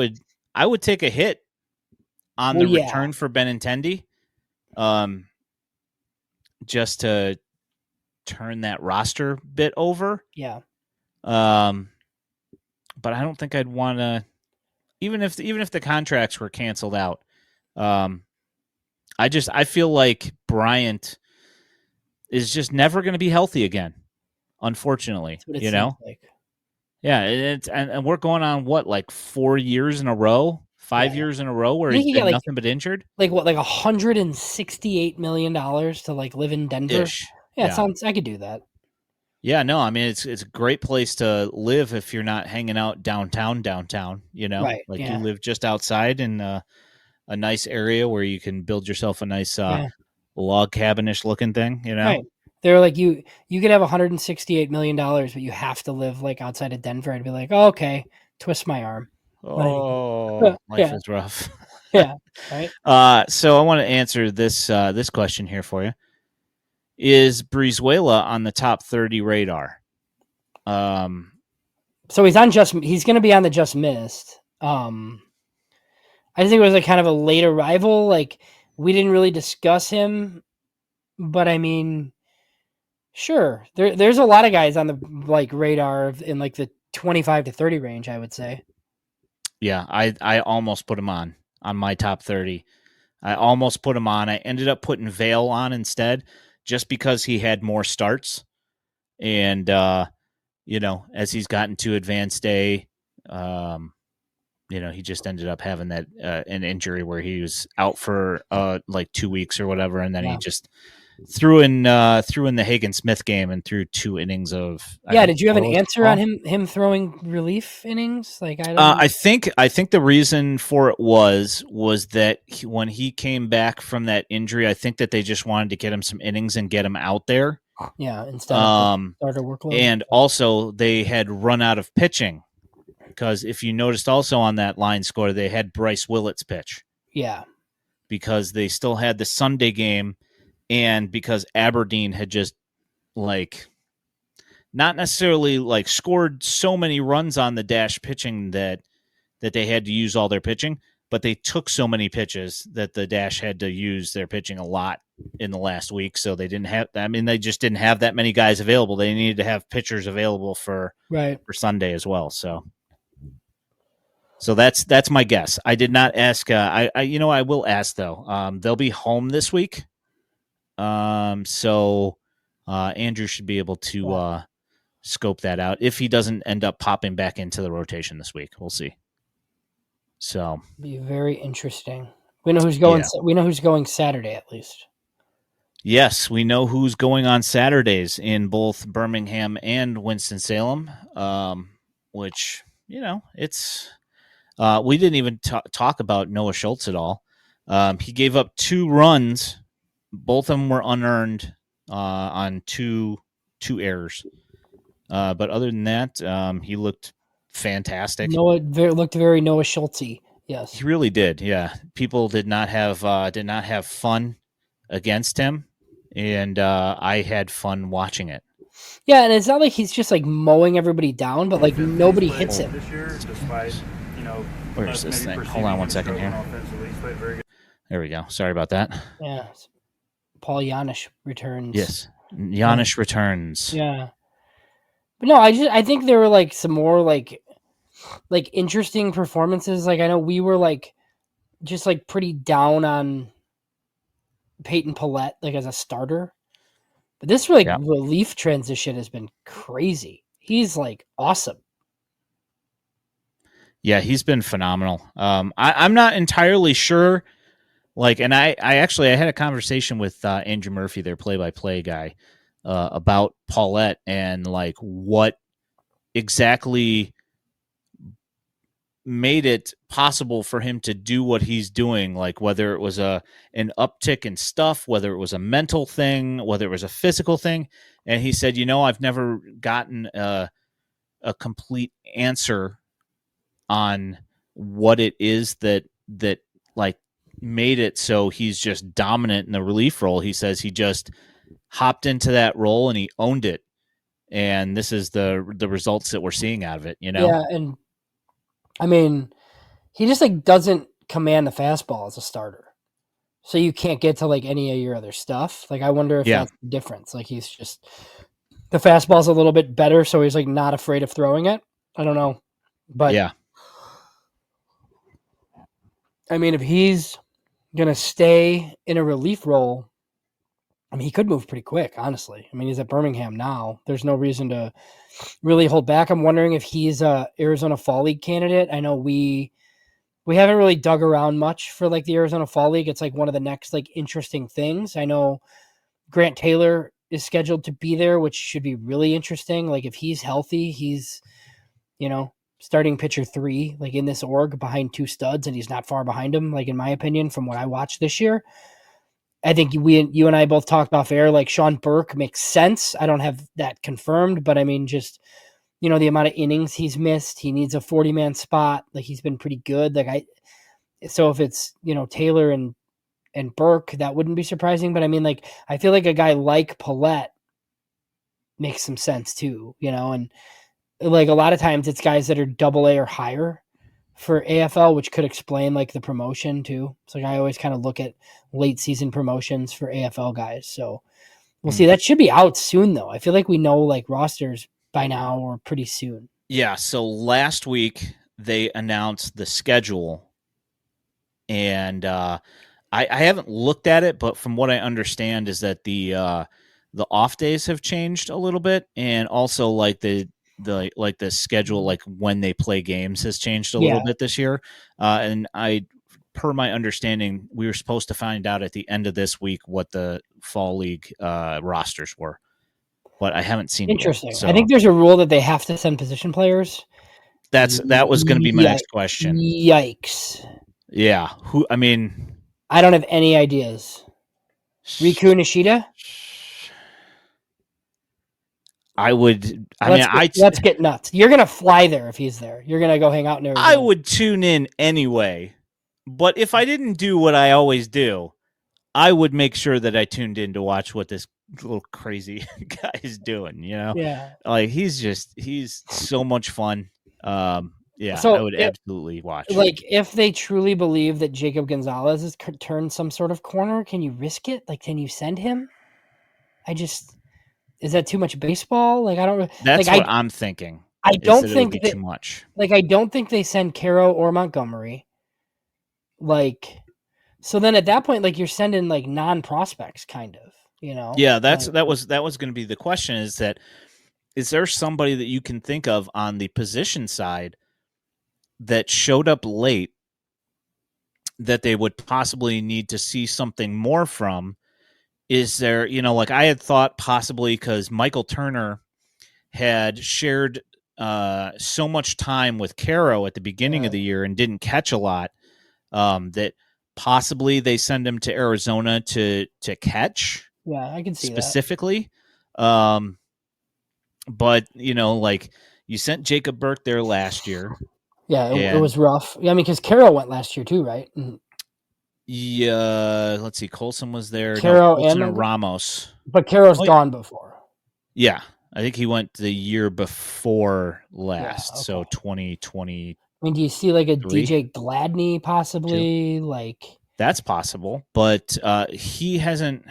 [SPEAKER 1] would take a hit on the return for Benintendi, just to turn that roster bit over.
[SPEAKER 2] Yeah.
[SPEAKER 1] But I don't think I'd want to, even if the contracts were canceled out. I feel like Bryant is just never going to be healthy again, unfortunately.
[SPEAKER 2] Like.
[SPEAKER 1] Yeah, and we're going on like 4 years in a row, 5 years in a row where he's been nothing but injured.
[SPEAKER 2] Like what, like $168 million to like live in Denver?
[SPEAKER 1] Ish.
[SPEAKER 2] Yeah, it sounds. I could do that.
[SPEAKER 1] Yeah, no, I mean it's a great place to live if you're not hanging out downtown.
[SPEAKER 2] Right,
[SPEAKER 1] like you live just outside in a nice area where you can build yourself a nice log cabin-ish looking thing.
[SPEAKER 2] Right. They're like you could have $168 million, but you have to live like outside of Denver. I'd be like, oh, okay, twist my arm.
[SPEAKER 1] Oh, life is rough.
[SPEAKER 2] Yeah. Right.
[SPEAKER 1] So I want to answer this question here for you. Is Brizuela on the top 30 radar?
[SPEAKER 2] So he's going to be on the just missed. I think it was like kind of a late arrival. Like we didn't really discuss him, but I mean, sure. There's a lot of guys on the like radar in like the 25 to 30 range, I would say.
[SPEAKER 1] Yeah, I almost put him on my top 30. I almost put him on. I ended up putting Vail on instead, just because he had more starts. And, as he's gotten to advanced day, he just ended up having that an injury where he was out for like 2 weeks or whatever. And then he just threw in the Hagen Smith game and threw 2 innings of.
[SPEAKER 2] Did you have an answer on him throwing relief innings? Like
[SPEAKER 1] I think the reason for it was that when he came back from that injury, I think that they just wanted to get him some innings and get him out there.
[SPEAKER 2] Yeah, instead of starter workload.
[SPEAKER 1] And also they had run out of pitching, because if you noticed also on that line score, they had Bryce Willett's pitch.
[SPEAKER 2] Yeah,
[SPEAKER 1] because they still had the Sunday game. And because Aberdeen had just, like, not necessarily like scored so many runs on the dash pitching that they had to use all their pitching, but they took so many pitches that the dash had to use their pitching a lot in the last week. So they they just didn't have that many guys available. They needed to have pitchers available for Sunday as well. So that's my guess. I did not ask. I will ask though. They'll be home this week. So Andrew should be able to scope that out if he doesn't end up popping back into the rotation this week. We'll see. So
[SPEAKER 2] be very interesting. We know who's going. Yeah. We know who's going Saturday at least.
[SPEAKER 1] Yes, we know who's going on Saturdays in both Birmingham and Winston-Salem. Which it's we didn't even talk about Noah Schultz at all. He gave up 2 runs. Both of them were unearned on two errors. But other than that, he looked fantastic.
[SPEAKER 2] Looked very Noah Schultzy. Yes,
[SPEAKER 1] he really did. Yeah, people did not have fun against him, and I had fun watching it.
[SPEAKER 2] Yeah, and it's not like he's just like mowing everybody down, but like nobody hits him
[SPEAKER 3] this year, despite
[SPEAKER 1] where's this thing? Hold on one second here. There we go. Sorry about that.
[SPEAKER 2] Yeah, Paul Janisch returns.
[SPEAKER 1] Yes, Janisch returns.
[SPEAKER 2] Yeah. But no, I think there were like some more like interesting performances. Like I know we were like just like pretty down on Peyton Pallette like as a starter, but this relief transition has been crazy. He's like awesome.
[SPEAKER 1] Yeah, he's been phenomenal. I'm not entirely sure. Like, and I had a conversation with Andrew Murphy, their play-by-play guy, about Pallette and like what exactly made it possible for him to do what he's doing, like whether it was an uptick in stuff, whether it was a mental thing, whether it was a physical thing. And he said, I've never gotten a complete answer on what it is that like made it so he's just dominant in the relief role. He says he just hopped into that role and he owned it, and this is the results that we're seeing out of it.
[SPEAKER 2] Yeah, and I mean, he just like doesn't command the fastball as a starter, so you can't get to like any of your other stuff. Like I wonder if that's the difference. Like he's just the fastball's a little bit better, so he's like not afraid of throwing it. I don't know, but
[SPEAKER 1] yeah,
[SPEAKER 2] I mean, if he's gonna stay in a relief role, I mean, he could move pretty quick, honestly. I mean, he's at Birmingham now. There's no reason to really hold back. I'm wondering if he's a Arizona Fall League candidate. I know we haven't really dug around much for like the Arizona Fall League. It's like one of the next like interesting things. I know Grant Taylor is scheduled to be there, which should be really interesting. Like if he's healthy, he's, starting pitcher 3, like in this org behind 2 studs, and he's not far behind him, like in my opinion, from what I watched this year. I think you and I both talked off air, like Sean Burke makes sense. I don't have that confirmed, but I mean, just, the amount of innings he's missed, he needs a 40-man spot. Like he's been pretty good. So if it's, Taylor and Burke, that wouldn't be surprising. But I mean, like, I feel like a guy like Pallette makes some sense too, and like a lot of times it's guys that are AA or higher for AFL, which could explain like the promotion too. So like I always kind of look at late season promotions for AFL guys. So we'll see. That should be out soon though. I feel like we know like rosters by now or pretty soon.
[SPEAKER 1] Yeah. So last week they announced the schedule, and I haven't looked at it, but from what I understand is that the off days have changed a little bit, and also like the schedule, like when they play games, has changed a little bit this year. And per my understanding, we were supposed to find out at the end of this week what the Fall League rosters were, but I haven't seen
[SPEAKER 2] Interesting.
[SPEAKER 1] it yet, so.
[SPEAKER 2] I think there's a rule that they have to send position players.
[SPEAKER 1] That was going to be my next question.
[SPEAKER 2] Yikes.
[SPEAKER 1] Yeah.
[SPEAKER 2] I don't have any ideas. Riku Nishida? Let's get nuts. You're going to fly there if he's there. You're going to go hang out in Arizona.
[SPEAKER 1] I would tune in anyway, but if I didn't do what I always do, I would make sure that I tuned in to watch what this little crazy guy is doing.
[SPEAKER 2] Yeah.
[SPEAKER 1] Like he's so much fun. Yeah,
[SPEAKER 2] So
[SPEAKER 1] I would absolutely watch.
[SPEAKER 2] Like, if they truly believe that Jacob Gonzalez has turned some sort of corner, can you risk it? Like, can you send him? Is that too much baseball? Like, I don't.
[SPEAKER 1] That's
[SPEAKER 2] like,
[SPEAKER 1] what I'm thinking.
[SPEAKER 2] I don't
[SPEAKER 1] it would
[SPEAKER 2] think
[SPEAKER 1] be
[SPEAKER 2] that.
[SPEAKER 1] too much.
[SPEAKER 2] Like, I don't think they send Caro or Montgomery. Like, so then at that point, like, you're sending like non-prospects, kind of.
[SPEAKER 1] Yeah, that was going to be the question. Is there somebody that you can think of on the position side that showed up late that they would possibly need to see something more from? Is there, like I had thought possibly because Michael Turner had shared so much time with Caro at the beginning of the year and didn't catch a lot, that possibly they send him to Arizona to catch.
[SPEAKER 2] Yeah, I can see
[SPEAKER 1] specifically. That. But like you sent Jacob Burke there last year.
[SPEAKER 2] Yeah, it was rough. Yeah, I mean, because Caro went last year too, right?
[SPEAKER 1] Yeah, let's see. Colson was there.
[SPEAKER 2] Caro
[SPEAKER 1] Colson and Ramos.
[SPEAKER 2] But Caro's gone before.
[SPEAKER 1] Yeah, I think he went the year before last, so 2020.
[SPEAKER 2] I mean, do you see like a DJ Gladney possibly? Like
[SPEAKER 1] that's possible, but he hasn't.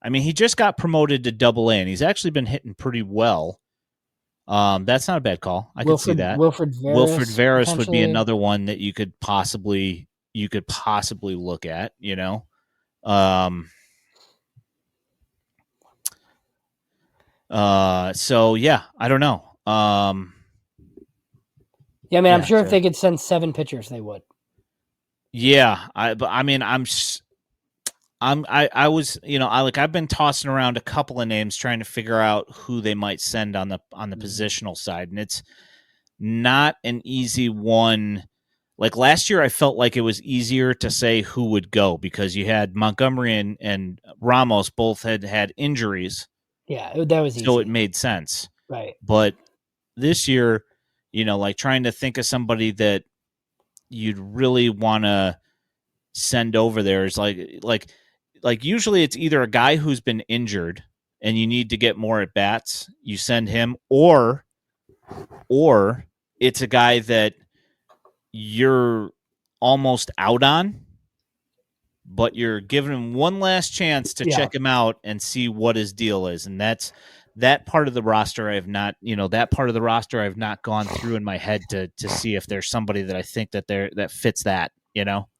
[SPEAKER 1] I mean, he just got promoted to Double-A, and he's actually been hitting pretty well. That's not a bad call. I can see that.
[SPEAKER 2] Wilfred
[SPEAKER 1] Veras would be another one that you could possibly look at. So yeah, I don't know.
[SPEAKER 2] Yeah, I mean, I'm sure if they could send 7 pitchers, they would.
[SPEAKER 1] Yeah, I was, I've been tossing around a couple of names trying to figure out who they might send on the positional side, and it's not an easy one. Like last year, I felt like it was easier to say who would go because you had Montgomery and Ramos both had injuries.
[SPEAKER 2] Yeah, that was easy.
[SPEAKER 1] So it made sense.
[SPEAKER 2] Right.
[SPEAKER 1] But this year, like trying to think of somebody that you'd really want to send over there is like usually it's either a guy who's been injured and you need to get more at bats, you send him, or it's a guy that you're almost out on, but you're giving him one last chance to check him out and see what his deal is. And that part of the roster I have not, I've not gone through in my head to see if there's somebody that I think that fits that,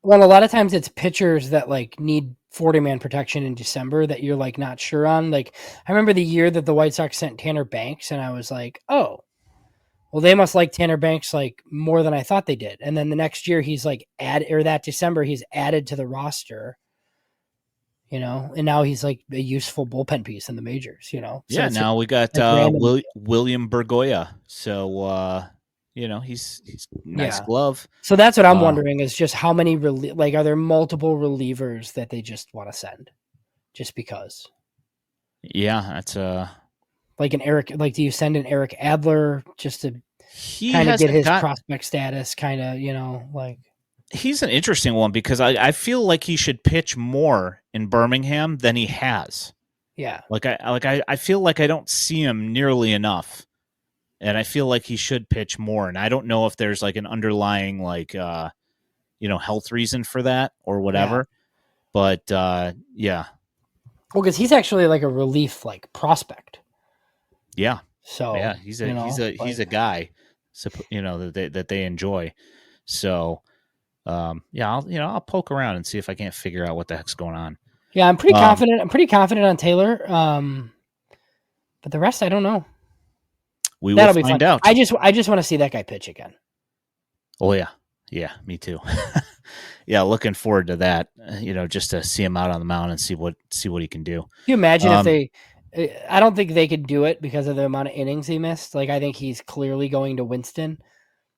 [SPEAKER 2] Well, a lot of times it's pitchers that like need 40-man protection in December that you're like not sure on. Like I remember the year that the White Sox sent Tanner Banks, and I was like, oh, well, they must like Tanner Banks like more than I thought they did. And then the next year he's like that December he's added to the roster, and now he's like a useful bullpen piece in the majors, So
[SPEAKER 1] yeah, now we got William Bergoya. So he's nice glove.
[SPEAKER 2] So that's what I'm wondering is just how many are there multiple relievers that they just want to send just because?
[SPEAKER 1] Yeah, that's
[SPEAKER 2] like an Eric. Like, do you send an Eric Adler just to kind of get his prospect status? Kind of, like
[SPEAKER 1] he's an interesting one because I feel like he should pitch more in Birmingham than he has.
[SPEAKER 2] Yeah,
[SPEAKER 1] I feel like I don't see him nearly enough. And I feel like he should pitch more. And I don't know if there's like an underlying health reason for that or whatever. Yeah. But yeah.
[SPEAKER 2] Well, because he's actually like a relief like prospect.
[SPEAKER 1] Yeah.
[SPEAKER 2] So
[SPEAKER 1] yeah, he's a guy, that they enjoy. So I'll poke around and see if I can't figure out what the heck's going on.
[SPEAKER 2] Yeah, I'm pretty confident. I'm pretty confident on Taylor. But the rest, I don't know.
[SPEAKER 1] That'll will find out.
[SPEAKER 2] I just want to see that guy pitch again.
[SPEAKER 1] Oh yeah, me too. Yeah, looking forward to that. Just to see him out on the mound and see what he can do.
[SPEAKER 2] Can you imagine if they? I don't think they could do it because of the amount of innings he missed. Like I think he's clearly going to Winston,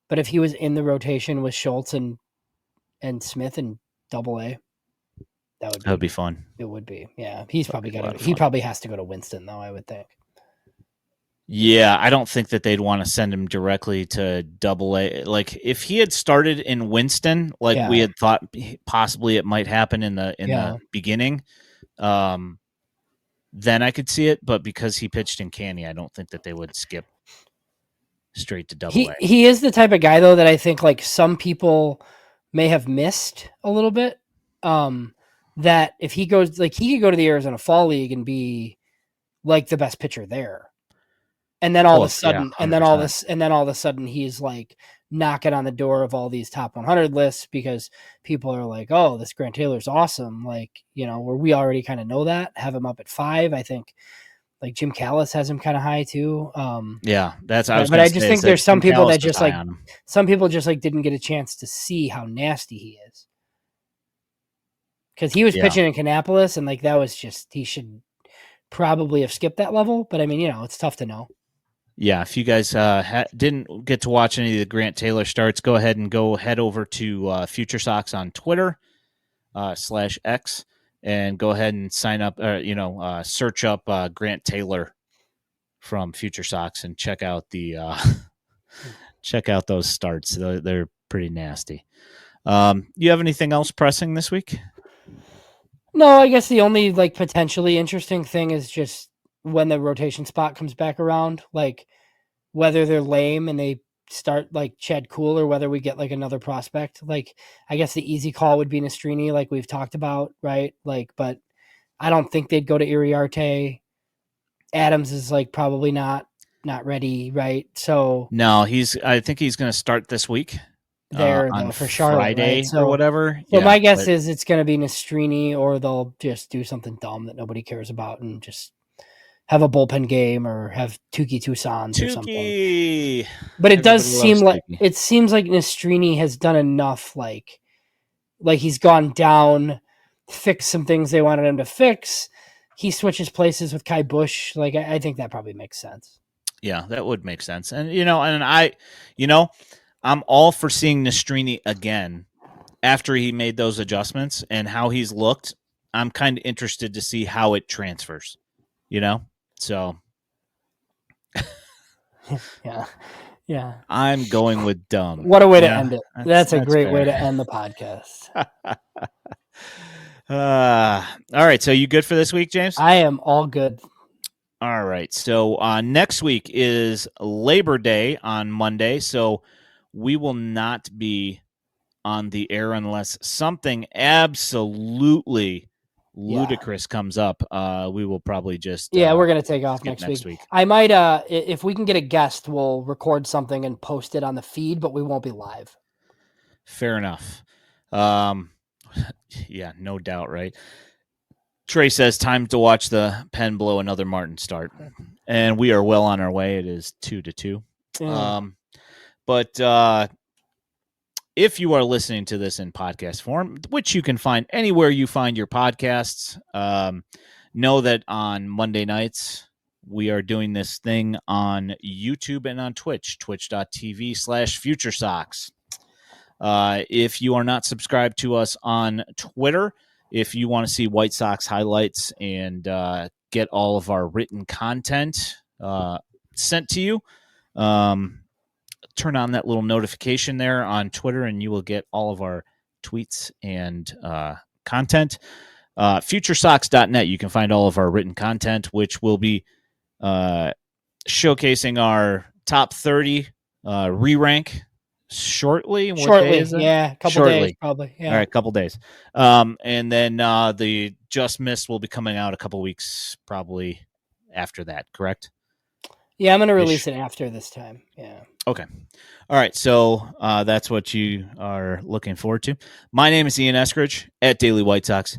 [SPEAKER 2] but if he was in the rotation with Schultz and Smith and Double-A, that would be fun. It would be. Yeah, he's probably got. He probably has to go to Winston though. I would think.
[SPEAKER 1] Yeah, I don't think that they'd want to send him directly to Double-A. Like if he had started in Winston, we had thought possibly it might happen in the beginning. then I could see it. But because he pitched in Canny, I don't think that they would skip straight to Double A.
[SPEAKER 2] He is the type of guy though that I think like some people may have missed a little bit. That if he goes, like, he could go to the Arizona Fall League and be like the best pitcher there, and then all of a sudden, and then all of a sudden, he's like knocking on the door of all these top 100 lists because people are like, "Oh, this Grant Taylor's awesome!" Like, you know, where we already kind of know that, have him up at 5. I think like Jim Callis has him kind of high too.
[SPEAKER 1] Yeah, that's.
[SPEAKER 2] But I just think there's some people that just like some people just like didn't get a chance to see how nasty he is. Because he was pitching in Kannapolis, and like that was just, he should probably have skipped that level. But I mean, you know, it's tough to know.
[SPEAKER 1] Yeah, if you guys didn't get to watch any of the Grant Taylor starts, go ahead over to FutureSox on Twitter /X and go ahead and sign up. Search up Grant Taylor from FutureSox and check out those starts. They're pretty nasty. You have anything else pressing this week?
[SPEAKER 2] No, I guess the only like potentially interesting thing is just when the rotation spot comes back around, like whether they're lame and they start like Chad Kuhl or whether we get like another prospect. Like, I guess the easy call would be Nastrini, like we've talked about, right? Like, but I don't think they'd go to Iriarte. Adams is like probably not ready, right? So
[SPEAKER 1] no, I think he's going to start this week. On
[SPEAKER 2] for Charlotte,
[SPEAKER 1] Friday,
[SPEAKER 2] right?
[SPEAKER 1] or whatever.
[SPEAKER 2] So my guess is it's going to be Nastrini, or they'll just do something dumb that nobody cares about and just have a bullpen game or have Tukey Toussaint's or something. But it does seem like Nastrini has done enough, like he's gone down, fixed some things they wanted him to fix. He switches places with Kai Busch. Like, I think that probably makes sense.
[SPEAKER 1] Yeah, that would make sense. And I'm all for seeing Nastrini again after he made those adjustments and how he's looked. I'm kind of interested to see how it transfers, So
[SPEAKER 2] yeah.
[SPEAKER 1] I'm going with dumb.
[SPEAKER 2] What a way to end it. That's a great way to end the podcast.
[SPEAKER 1] All right. So you good for this week, James?
[SPEAKER 2] I am all good.
[SPEAKER 1] All right. So next week is Labor Day on Monday. So we will not be on the air unless something absolutely ludicrous comes up. We will probably just
[SPEAKER 2] we're gonna take off next week. I might if we can get a guest, we'll record something and post it on the feed, but we won't be live.
[SPEAKER 1] Fair enough. Yeah, no doubt, right? Trey says time to watch the Pen blow another Martin start, and we are well on our way. It is 2-2. But if you are listening to this in podcast form, which you can find anywhere you find your podcasts, know that on Monday nights, we are doing this thing on YouTube and on Twitch, twitch.tv/FutureSox. If you are not subscribed to us on Twitter, if you want to see White Sox highlights and get all of our written content sent to you, turn on that little notification there on Twitter, and you will get all of our tweets and content. FutureSox.net, you can find all of our written content, which will be showcasing our top 30 re-rank shortly. A couple days probably. Yeah. All right, couple days. And then the Just Missed will be coming out a couple weeks probably after that, correct?
[SPEAKER 2] Yeah, I'm going to release it after this time. Yeah.
[SPEAKER 1] Okay. All right. So that's what you are looking forward to. My name is Ian Eskridge at Daily White Sox.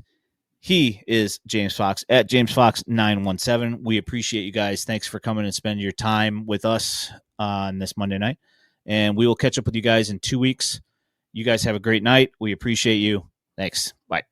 [SPEAKER 1] He is James Fox at JamesFox917. We appreciate you guys. Thanks for coming and spending your time with us on this Monday night. And we will catch up with you guys in 2 weeks. You guys have a great night. We appreciate you. Thanks. Bye.